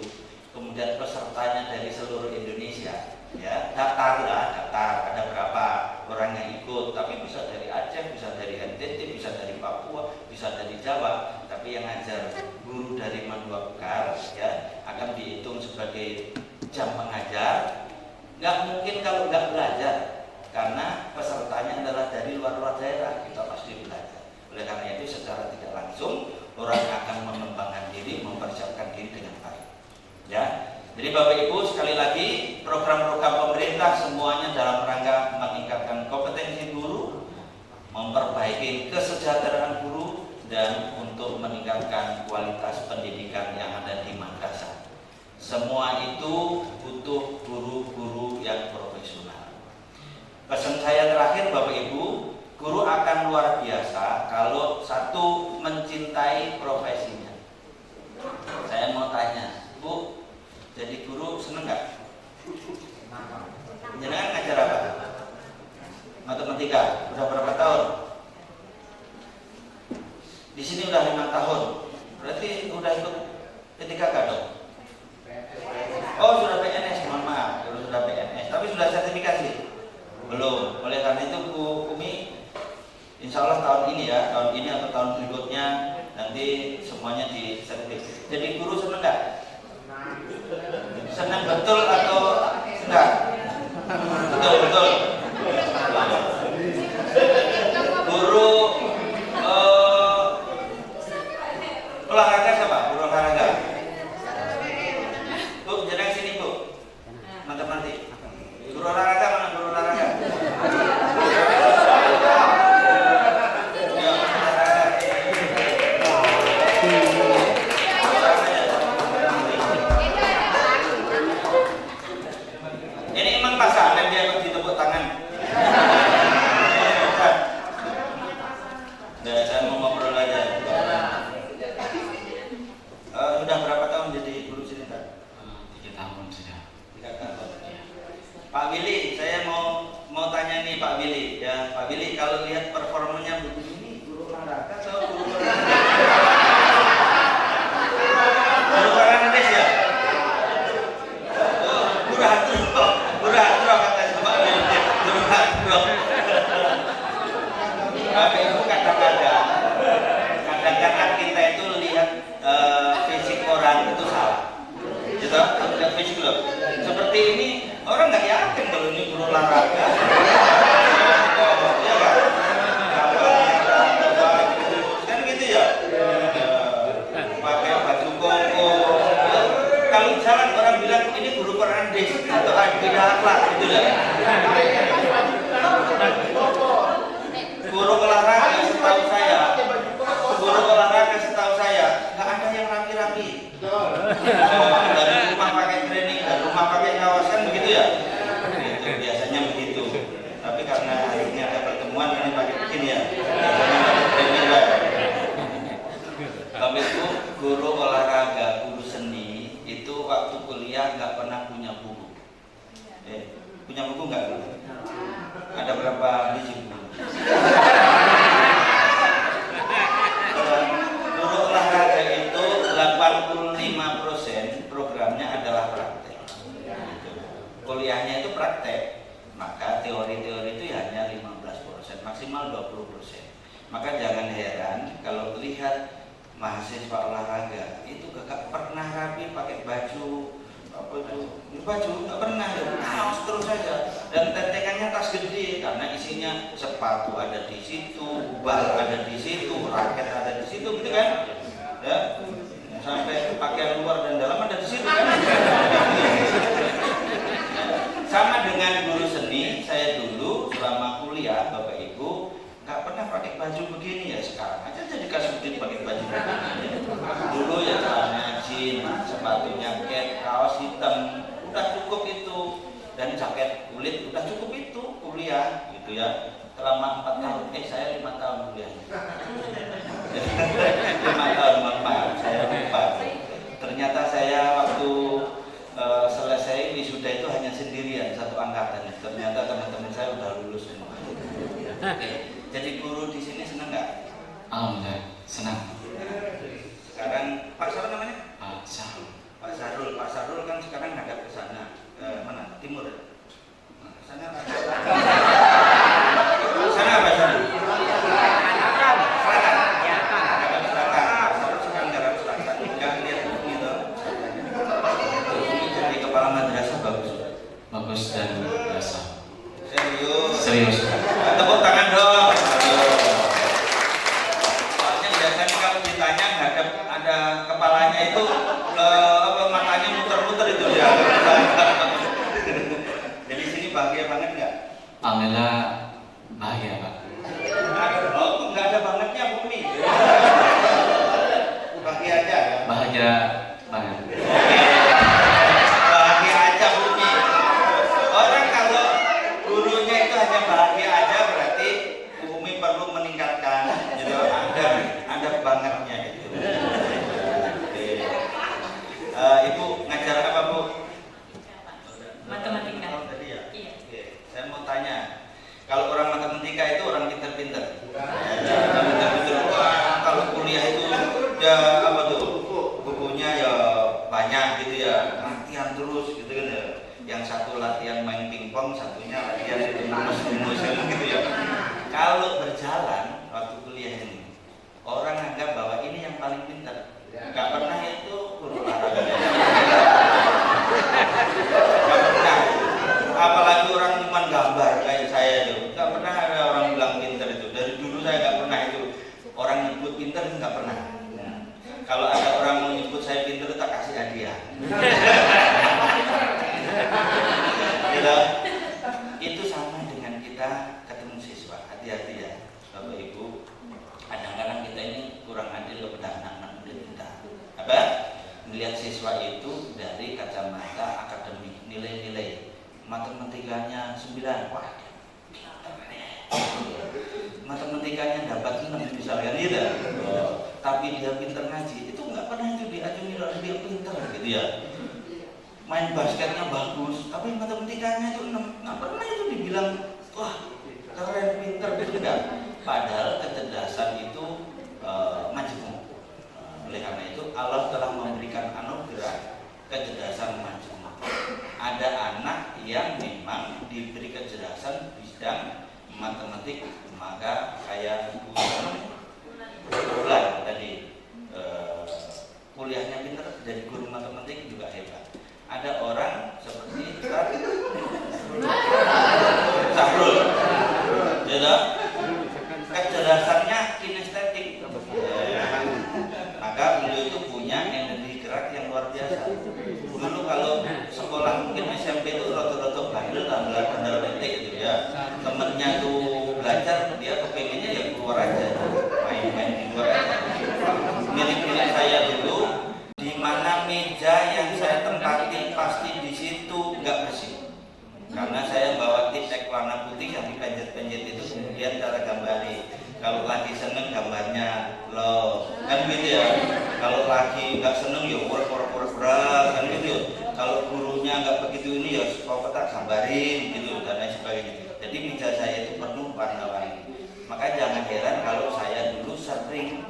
kemudian pesertanya dari seluruh Indonesia, ya daftar ada berapa orang yang ikut, tapi bisa dari Aceh, bisa dari NTT, bisa dari Papua, bisa dari Jawa, tapi yang ngajar guru dari mandua kukar ya akan dihitung sebagai jam mengajar. Nggak mungkin kalau nggak belajar, karena pesertanya adalah dari luar daerah, kita pasti belajar. Oleh karena itu secara tidak langsung orang akan mengembangkan diri, mempersiapkan diri dengan baik. Ya, jadi Bapak Ibu sekali lagi program-program pemerintah semuanya dalam rangka meningkatkan kompetensi guru, memperbaiki kesejahteraan guru, dan untuk meningkatkan kualitas pendidikan yang ada di madrasah. Semua itu butuh guru-guru yang profesional. Pesan saya terakhir Bapak Ibu, guru akan luar biasa kalau satu mencintai profesinya. Saya mau tanya, Bu, jadi guru seneng nggak? Jenengan ngajar apa? Matematika. Udah berapa tahun? Di sini udah 5 tahun. Berarti udah ikut P3K dong? Oh sudah PNS, mohon maaf, sudah PNS. Tapi sudah sertifikasi? Belum. Oleh karena itu Bu Umi, insya Allah tahun ini ya, tahun ini atau tahun berikutnya nanti semuanya di sertifikasi. Jadi guru seneng nggak? Senang betul atau enggak? Betul. Guru olahraga siapa? Guru olahraga. Bu, jangan sini Bu. Mantap nanti. Guru olahraga mana? Guru olahraga. Ini emang pasangan dia kok ditepuk tangan. Saya mau ngobrol aja. Sudah berapa tahun jadi guru sini Pak? 3 tahun sudah. 3 tahun. Pak Willy, saya mau tanya nih Pak Willy ya. Pak Willy, kalau lihat performanya begini, guru olahraga atau guru olahraga? Guru olahraga ya? Guru kata Pak Willy. Guru hatro. Tapi itu kadang-kadang kita itu lihat fisik orang itu salah, gitu? Lihat fisik loh. Seperti ini orang nggak yakin kalau ini guru olahraga, ya kan? Kan gitu ya? Pakai baju koko. Kalau jalan orang bilang ini guru Quran atau beda akhlak, gitu ya? Guru olahraga setahu saya nggak ada yang rapi-rapi. Dari rumah pakai training, dari rumah pakai kaos kan begitu ya? Itu biasanya begitu. Tapi karena hari ini ada pertemuan ini pakai begini ya. Biasanya pakai training lah. Tapi itu guru olahraga, guru seni itu waktu kuliah nggak pernah punya buku. Punya buku nggak? Ada berapa biji buku? Guru olahraga itu 85% programnya adalah praktek. Kuliahnya itu praktek, maka teori-teori itu hanya 15%, maksimal 20%. Maka jangan heran kalau lihat mahasiswa olahraga itu gak pernah rapi pakai baju baju nggak pernah ya, kaos terus saja, dan tentengannya tas gede karena isinya sepatu ada di situ, bal ada di situ, raket ada di situ, gitu kan? Ya, sampai pakaian luar dan dalam ada di situ kan? Sama dengan guru seni, saya dulu selama kuliah Bapak Ibu nggak pernah pakai baju begini ya, sekarang aja jadi kasudin pakai baju begini. Dulu ya celana jeans, sepatunya cat, kaos hitam, udah cukup itu, dan jaket kulit udah cukup itu kuliah gitu ya. Selama 4 tahun, saya 5 tahun kuliah. 5 tahun, maaf saya lupa. Ternyata saya waktu selesai wisuda itu hanya sendirian satu angkatan. Ternyata teman-teman saya udah lulus semua. Jadi guru di sini seneng nggak? Alhamdulillah, senang. Sekarang Pak siapa namanya? Pak Syahrul. Pak Sarul. Pak Sarul kan sekarang hadap ke sana. Mana? Timur ya? Nah, sana apa? Sana apa sana? Selatan. Hadap selatan. Pak Sarul sekarang hadap selatan. Enggak lihat gitu. Ini jadi kepala madrasah bagus. Bagus dan biasa. Serius. Serius. Tepuk tangan dong. Soalnya biasanya kalau ditanya hadap ada kepalanya itu matanya muter-muter itu ya. Jadi sini bahagia banget nggak? Alhamdulillah bahagia Pak. Oh, nggak ada bangetnya Bumi. Bahagia aja. Bahagia banget. Bahagia aja Bumi. Orang kalau gurunya itu hanya bahagia aja berarti Bumi perlu meningkatkan. Gitu. Ada bangetnya gitu. Ibu ngajar apa Bu? Matematika. Oh, tadi ya? Iya. Oke. Saya mau tanya, kalau orang matematika itu orang pinter-pinter. Pinter-pinter. Wah, kalau kuliah itu ya apa tuh? Bukunya ya banyak gitu ya. Latihan terus gitu kan ya. Yang satu latihan main pingpong, satunya latihan rumus-rumus gitu ya. Kalau berjalan waktu kuliah ini, orang anggap bahwa ini yang paling pintar. Gak pernah itu guru olahraga. Gak pernah. Apalagi orang cuma gambar kayak saya itu. Gak pernah ada orang bilang pintar itu. Dari dulu saya gak pernah itu. Orang nyebut pintar itu gak pernah. Kalau ada orang mau nyebut saya pintar, tak kasih hadiah. Gitu. Itu sama dengan kita ketemu siswa. Hati-hati ya, Bapak Ibu. Kadang-kadang kita ini kurang adil kepada anak-anak muda kita. Apa? Melihat siswa itu dari kacamata akademik, nilai-nilai. Matematikanya 9, wah pintar deh. Matematikanya dapat 6 misalnya gitu. Tapi dia pintar ngaji, itu nggak pernah itu diacungi dia pintar gitu ya. Main basketnya bagus, tapi matematikanya itu 6, nggak pernah itu dibilang wah keren pintar gitu enggak. Padahal kecerdasan itu majmuk. Oleh karena itu Allah telah memberikan anugerah kecerdasan majmuk. Ada anak yang memang diberi kecerdasan bidang matematik, maka kayak Bu Bulan tadi kuliahnya pintar, jadi guru matematik juga hebat. Ada orang seperti Sahrul, gitu. Kecerdasannya kinestetik, maka beliau itu punya energi gerak yang luar biasa. Dulu kalau sekolah mungkin SMP itu roto-roto bandel, bandel letik gitu ya. Temennya tuh belajar, dia kepengennya ya keluar aja, main-main di luar aja. Mirip-mirip saya dulu, di mana meja yang saya tempati pasti di situ nggak bersih. Karena saya bawa tip warna putih yang dipenjet-penjet itu, kemudian cara gambari. Kalau lagi seneng gambarnya lo, kan gitu ya. Kalau lagi nggak seneng ya pura-pura kan gitu. Kalau gurunya nggak begitu ini ya pokoknya gambarin gitu dan lain sebagainya. Jadi meja saya itu penuh warna-warni. Maka jangan heran kalau saya dulu sering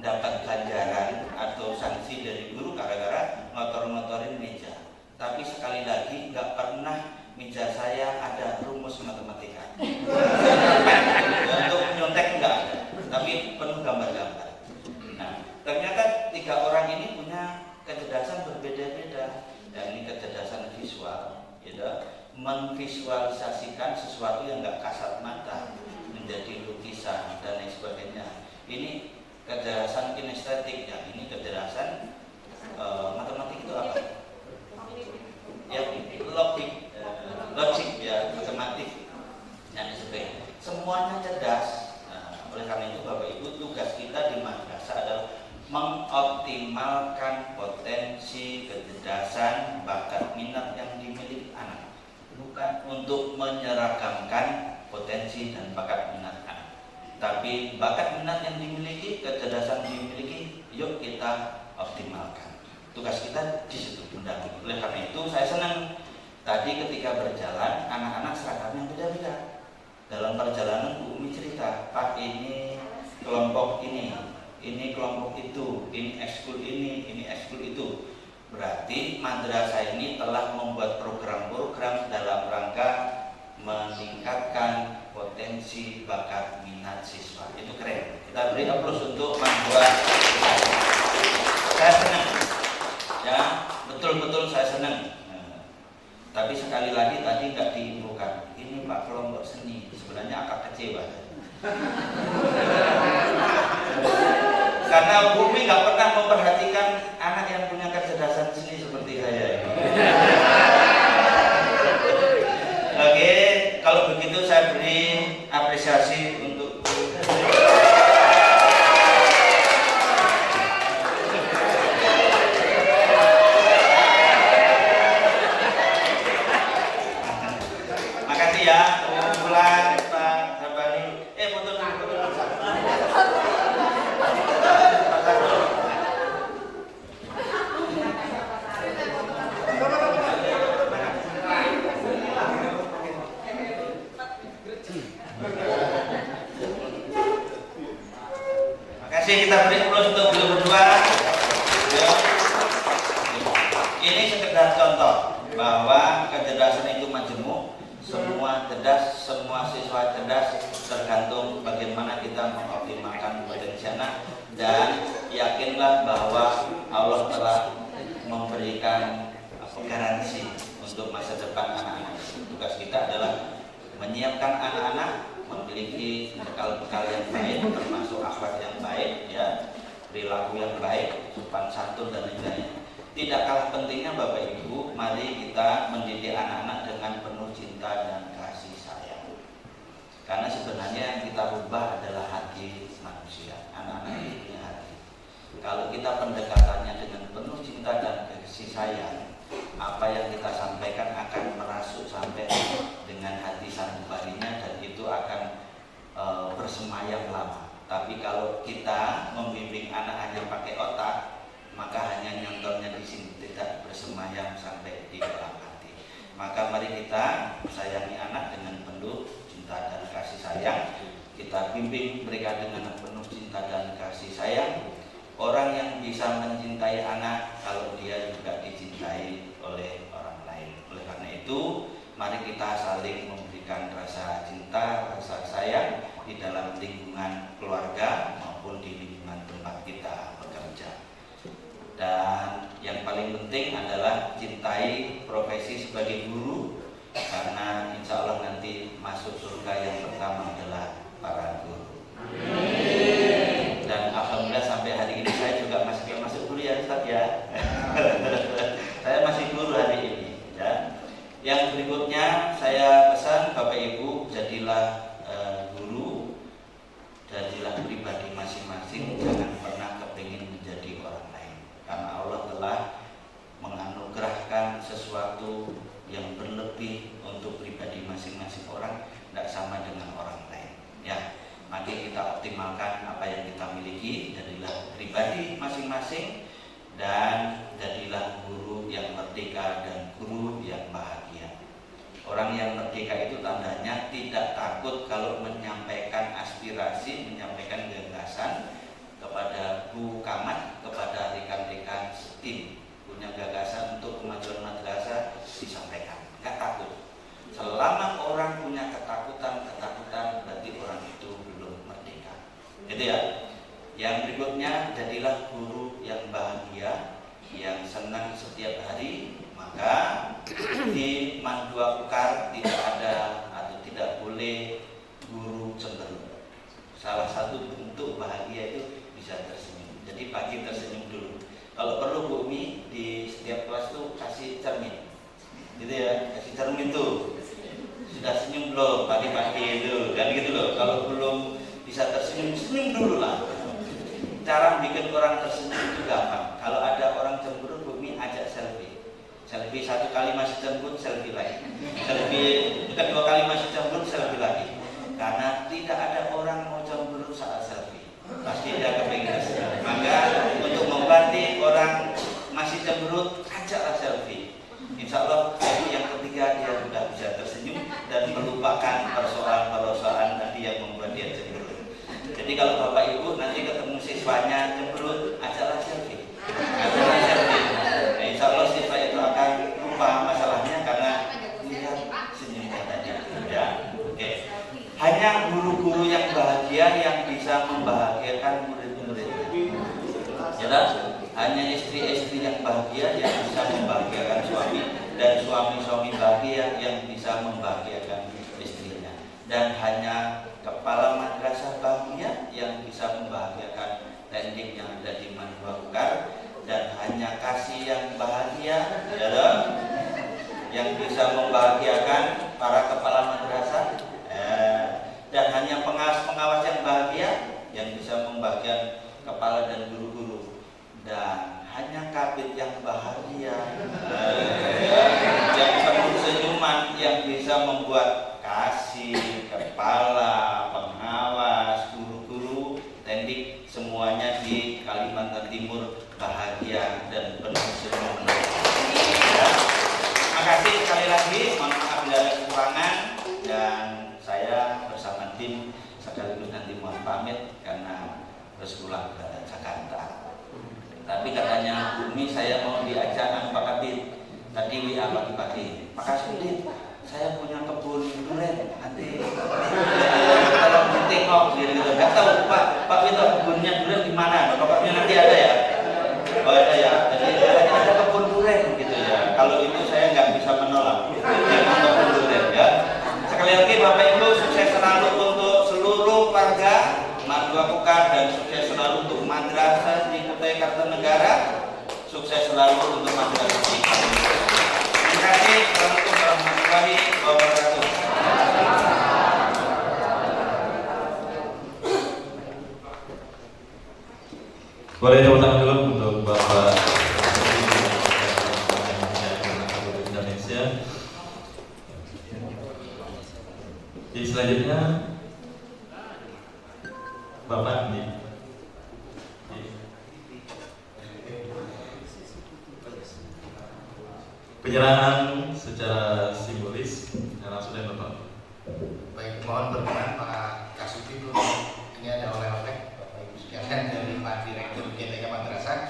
dapat ganjaran atau sanksi dari guru gara-gara ngotor-ngotorin meja. Tapi sekali lagi nggak pernah meja saya ada rumus matematika. Untuk nyontek enggak ada, tapi penuh gambar-gambar. Nah, ternyata 3 orang ini punya kecerdasan berbeda-beda. Dan ini kecerdasan visual, gitu, memvisualisasikan sesuatu yang enggak kasat mata menjadi lukisan dan lain sebagainya. Ini kecerdasan kinestetik, yang ini kecerdasan matematik itu apa? Ya, logik ya, matematik dan sebagainya. Semuanya cerdas. Nah, oleh karena itu Bapak Ibu, tugas kita di madrasah adalah mengoptimalkan potensi kecerdasan, bakat, minat yang dimiliki anak, bukan untuk menyeragamkan potensi dan bakat minat anak, tapi bakat minat yang dimiliki, kecerdasan dimiliki, yuk kita optimalkan. Tugas kita di situ mendampingi. Oleh karena itu saya senang tadi ketika berjalan anak-anak seragamnya beda-beda. Dalam perjalanan Bu Umi cerita, Pak ini kelompok kelompok ini kelompok itu, ini ekskul ini ekskul itu. Berarti madrasah ini telah membuat program-program dalam rangka meningkatkan potensi bakat minat siswa. Itu keren. Kita beri aplaus untuk membuat. Saya senang, ya betul-betul saya senang. Tapi sekali lagi tadi nggak diinfokan. Ini Pak kelompok seni, sebenarnya agak kecewa. Karena Bumi nggak pernah memperhatikan anak yang punya kecerdasan seni seperti saya. Oke, kalau begitu saya beri apresiasi untuk makasih ya, kumpulan Pak Sabani. Foto dulu. Makasih, kita beri aplaus untuk beliau berdua. Ya. Ini sekedar contoh bahwa kecerdasan itu majemuk, semua cerdas, semua siswa cerdas, tergantung bagaimana kita mengoptimalkan potensi anak. Dan yakinlah bahwa Allah telah memberikan garansi untuk masa depan anak-anak. Tugas kita adalah menyiapkan anak-anak memiliki bekal-bekal yang baik, termasuk akhlak yang baik, ya, perilaku yang baik, sopan santun dan lain-lain. Tidak kalah pentingnya Bapak Ibu, mari kita mendidik anak-anak dengan penuh cinta dan kasih sayang. Karena sebenarnya yang kita rubah adalah hati manusia. Anak-anak ini punya hati. Kalau kita pendekatannya dengan penuh cinta dan kasih sayang, apa yang kita sampaikan akan merasuk sampai dengan hati sanubarinya, dan itu akan bersemayam lama. Tapi kalau kita membimbing anak hanya pakai otak, maka hanya nyontornya di sini, tidak bersemayam sampai di dalam hati. Maka mari kita sayangi anak dengan penuh cinta dan kasih sayang. Kita bimbing mereka dengan penuh cinta dan kasih sayang. Orang yang bisa mencintai anak kalau dia juga dicintai oleh orang lain. Oleh karena itu, mari kita saling memberikan rasa cinta, rasa sayang di dalam lingkungan keluarga maupun di lingkungan tempat kita bekerja. Dan yang paling penting adalah cintai profesi sebagai guru, karena insya Allah nanti masuk surga yang pertama adalah para guru. Dan alhamdulillah sampai hari ini saya juga masih masuk kuliah, Ustaz ya. Saya masih guru hari ini, ya. Yang berikutnya saya pesan Bapak Ibu, jadilah guru, jadilah pribadi masing-masing, jangan pernah kepingin menjadi orang lain. Karena Allah telah menganugerahkan sesuatu yang berlebih untuk pribadi masing-masing orang, tidak sama dengan orang lain. Ya, mari kita optimalkan apa yang kita miliki, jadilah pribadi masing-masing, dan jadilah guru yang merdeka dan guru yang bahagia. Orang yang merdeka itu tandanya tidak takut kalau menyampaikan aspirasi, menyampaikan gagasan kepada Bu Kamat, kepada rekan-rekan setim, punya gagasan untuk kemajuan madrasah, disampaikan, nggak takut. Selama orang punya ketakutan, berarti orang itu belum merdeka. Gitu ya. Yang berikutnya, jadilah guru yang bahagia, yang senang setiap hari. Maka di Mandua Ukar tidak ada atau tidak boleh guru cemberut. Salah satu bentuk bahagia itu bisa tersenyum. Jadi pagi tersenyum dulu. Kalau perlu Bu Umi di setiap kelas tuh kasih cermin, gitu ya, kasih cermin tuh. Sudah senyum belum pagi-pagi itu, kan gitu loh. Kalau belum bisa tersenyum, senyum dulu lah. Cara bikin orang tersenyum itu gampang. Kalau ada orang cemberut, Bu Umi ajak selfie. Selfie satu kali masih cemberut, selfie lagi. Selfie kedua kali masih cemberut, selfie lagi. Karena tidak ada orang mau cemberut saat selfie. Pasti dia kepingin tersenyum. Maka untuk membantu orang masih cemberut, ajaklah selfie. Insya Allah selfie yang ketiga dia sudah bisa tersenyum dan melupakan persoalan-persoalan tadi yang membuat dia cemberut. Jadi kalau Bapak Ibu nanti ketemu siswanya cemberut, ajaklah selfie. Ajaklah selfie. Nah, insya Allah siswa itu akan lupa masalahnya karena lihat senyumnya tadi. Ya, oke. Hanya guru-guru yang bahagia yang bisa membahagiakan murid-muridnya. Ya, hanya istri-istri yang bahagia yang bisa membahagiakan suami, dan suami-suami bahagia yang bisa membahagiakan istrinya. Dan hanya kepala madrasah bahagia yang bisa membahagiakan landing yang ada di Mandua Ukar. Dan hanya kasih yang bahagia, ya, yang bisa membahagiakan para kepala madrasah. Dan hanya pengawas-pengawas yang bahagia yang bisa membahagiakan kepala dan guru-guru. Dan hanya kabit yang bahagia, yang penuh senyuman, yang bisa membuat kasih, kepala, pengawas, guru-guru, tendik, semuanya di Kalimantan Timur bahagia dan penuh senyuman. Ya. Makasih sekali lagi, mohon maaf bila ada kekurangan, dan saya bersama tim sekaligus nanti mohon pamit karena harus pulang ke Jakarta. Tapi katanya Bumi saya mau diajak Pak Kabit tadi WA pagi-pagi. Makasih Din, saya punya kebun durian nanti kalau ditengok gitu. Gak tahu Pak Bito kebunnya durian di mana? Bapaknya nanti ada ya? Oh ada ya. Jadi ada kebun durian gitu ya. Kalau itu saya nggak bisa menolak. Kebun durian ya. Sekali lagi Bapak Ibu sukses selalu untuk seluruh warga Mandua Ukar, dan sukses selalu untuk madrasah di Kutai Kartanegara, sukses selalu untuk madrasah di Kalimantan. Terima kasih. Assalamualaikum warahmatullahi wabarakatuh. Boleh tepuk tangan dulu untuk Bapak Indonesia. Jadi selanjutnya Bapak Andi. Penyerahan secara simbolis yang langsung dari Bapak. Baik, mohon berkenan Pak Kasuti dulu. Ini ada oleh-oleh Bapak Ibu sekalian dari Pak Direktur GTK Madrasah.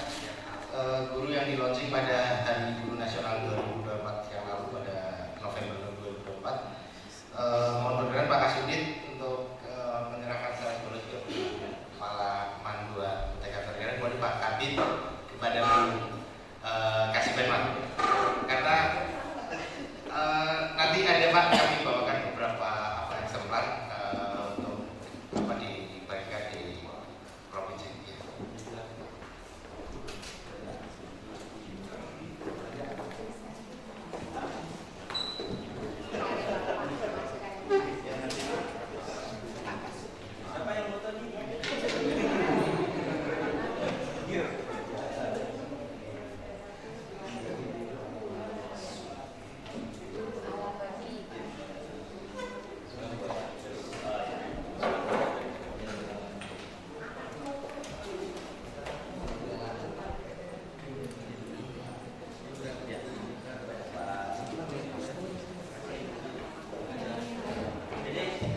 Guru yang di-launching pada Hari Guru Nasional 2024 yang lalu pada November 2024. Mohon berkenan Pak Kasuti untuk menyerahkan secara simbolis ke Kepala Mandua Kutai Kartanegara, kemudian Pak Kabit kepada Kasih Benman. Karena nanti ada Pak, kami bawakan beberapa eksemplar untuk dibagikan di provinsi.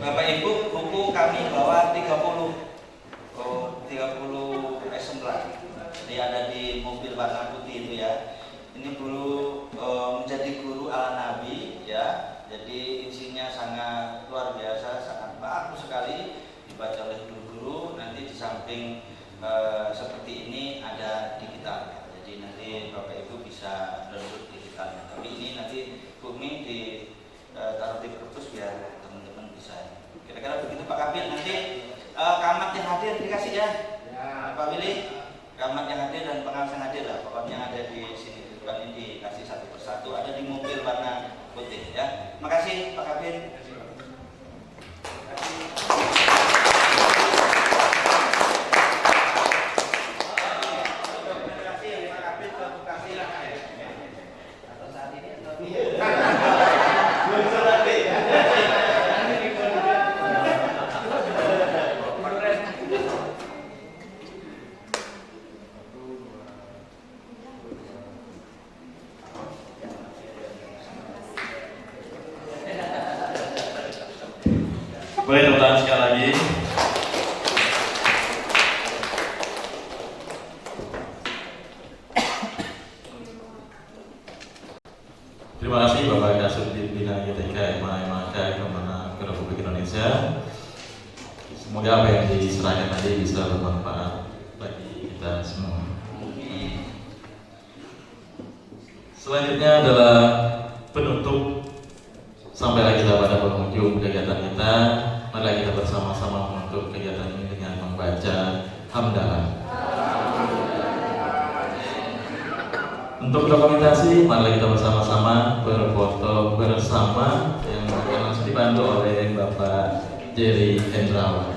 Bapak Ibu, buku kami bawa 30 eksemplar. Jadi ada di mobil warna putih itu ya. Ini guru menjadi guru ala Nabi ya. Jadi isinya sangat luar biasa, sangat bagus sekali dibaca oleh guru-guru. Nanti di samping seperti ini ada digitalnya. Jadi nanti Bapak Ibu bisa download digitalnya. Tapi ini nanti Bumi taruh di perpus biar teman-teman bisa. Kira-kira begitu Pak Kabit. Nanti kamat yang hadir dikasih ya, Pak Willy. Kamat yang hadir dan pengawas yang hadir lah. Pokoknya ada di sini di depan ini dikasih satu persatu. Ada di mobil warna putih ya. Makasih Pak Kabit. Boleh tepuk tangan sekali lagi. Terima kasih Bapak Kasubdit Bina GTK MAK Kemenang Republik Indonesia. Semoga apa yang diserahkan tadi bisa bermanfaat bagi kita semua. Selanjutnya adalah penutup. Sampailah kita pada penghujung kegiatan kita. Mari kita bersama-sama menutup kegiatan ini dengan membaca hamdalah. Untuk dokumentasi, mari kita bersama-sama berfoto bersama yang akan langsung dibantu oleh Bapak Jerry Hendrawan.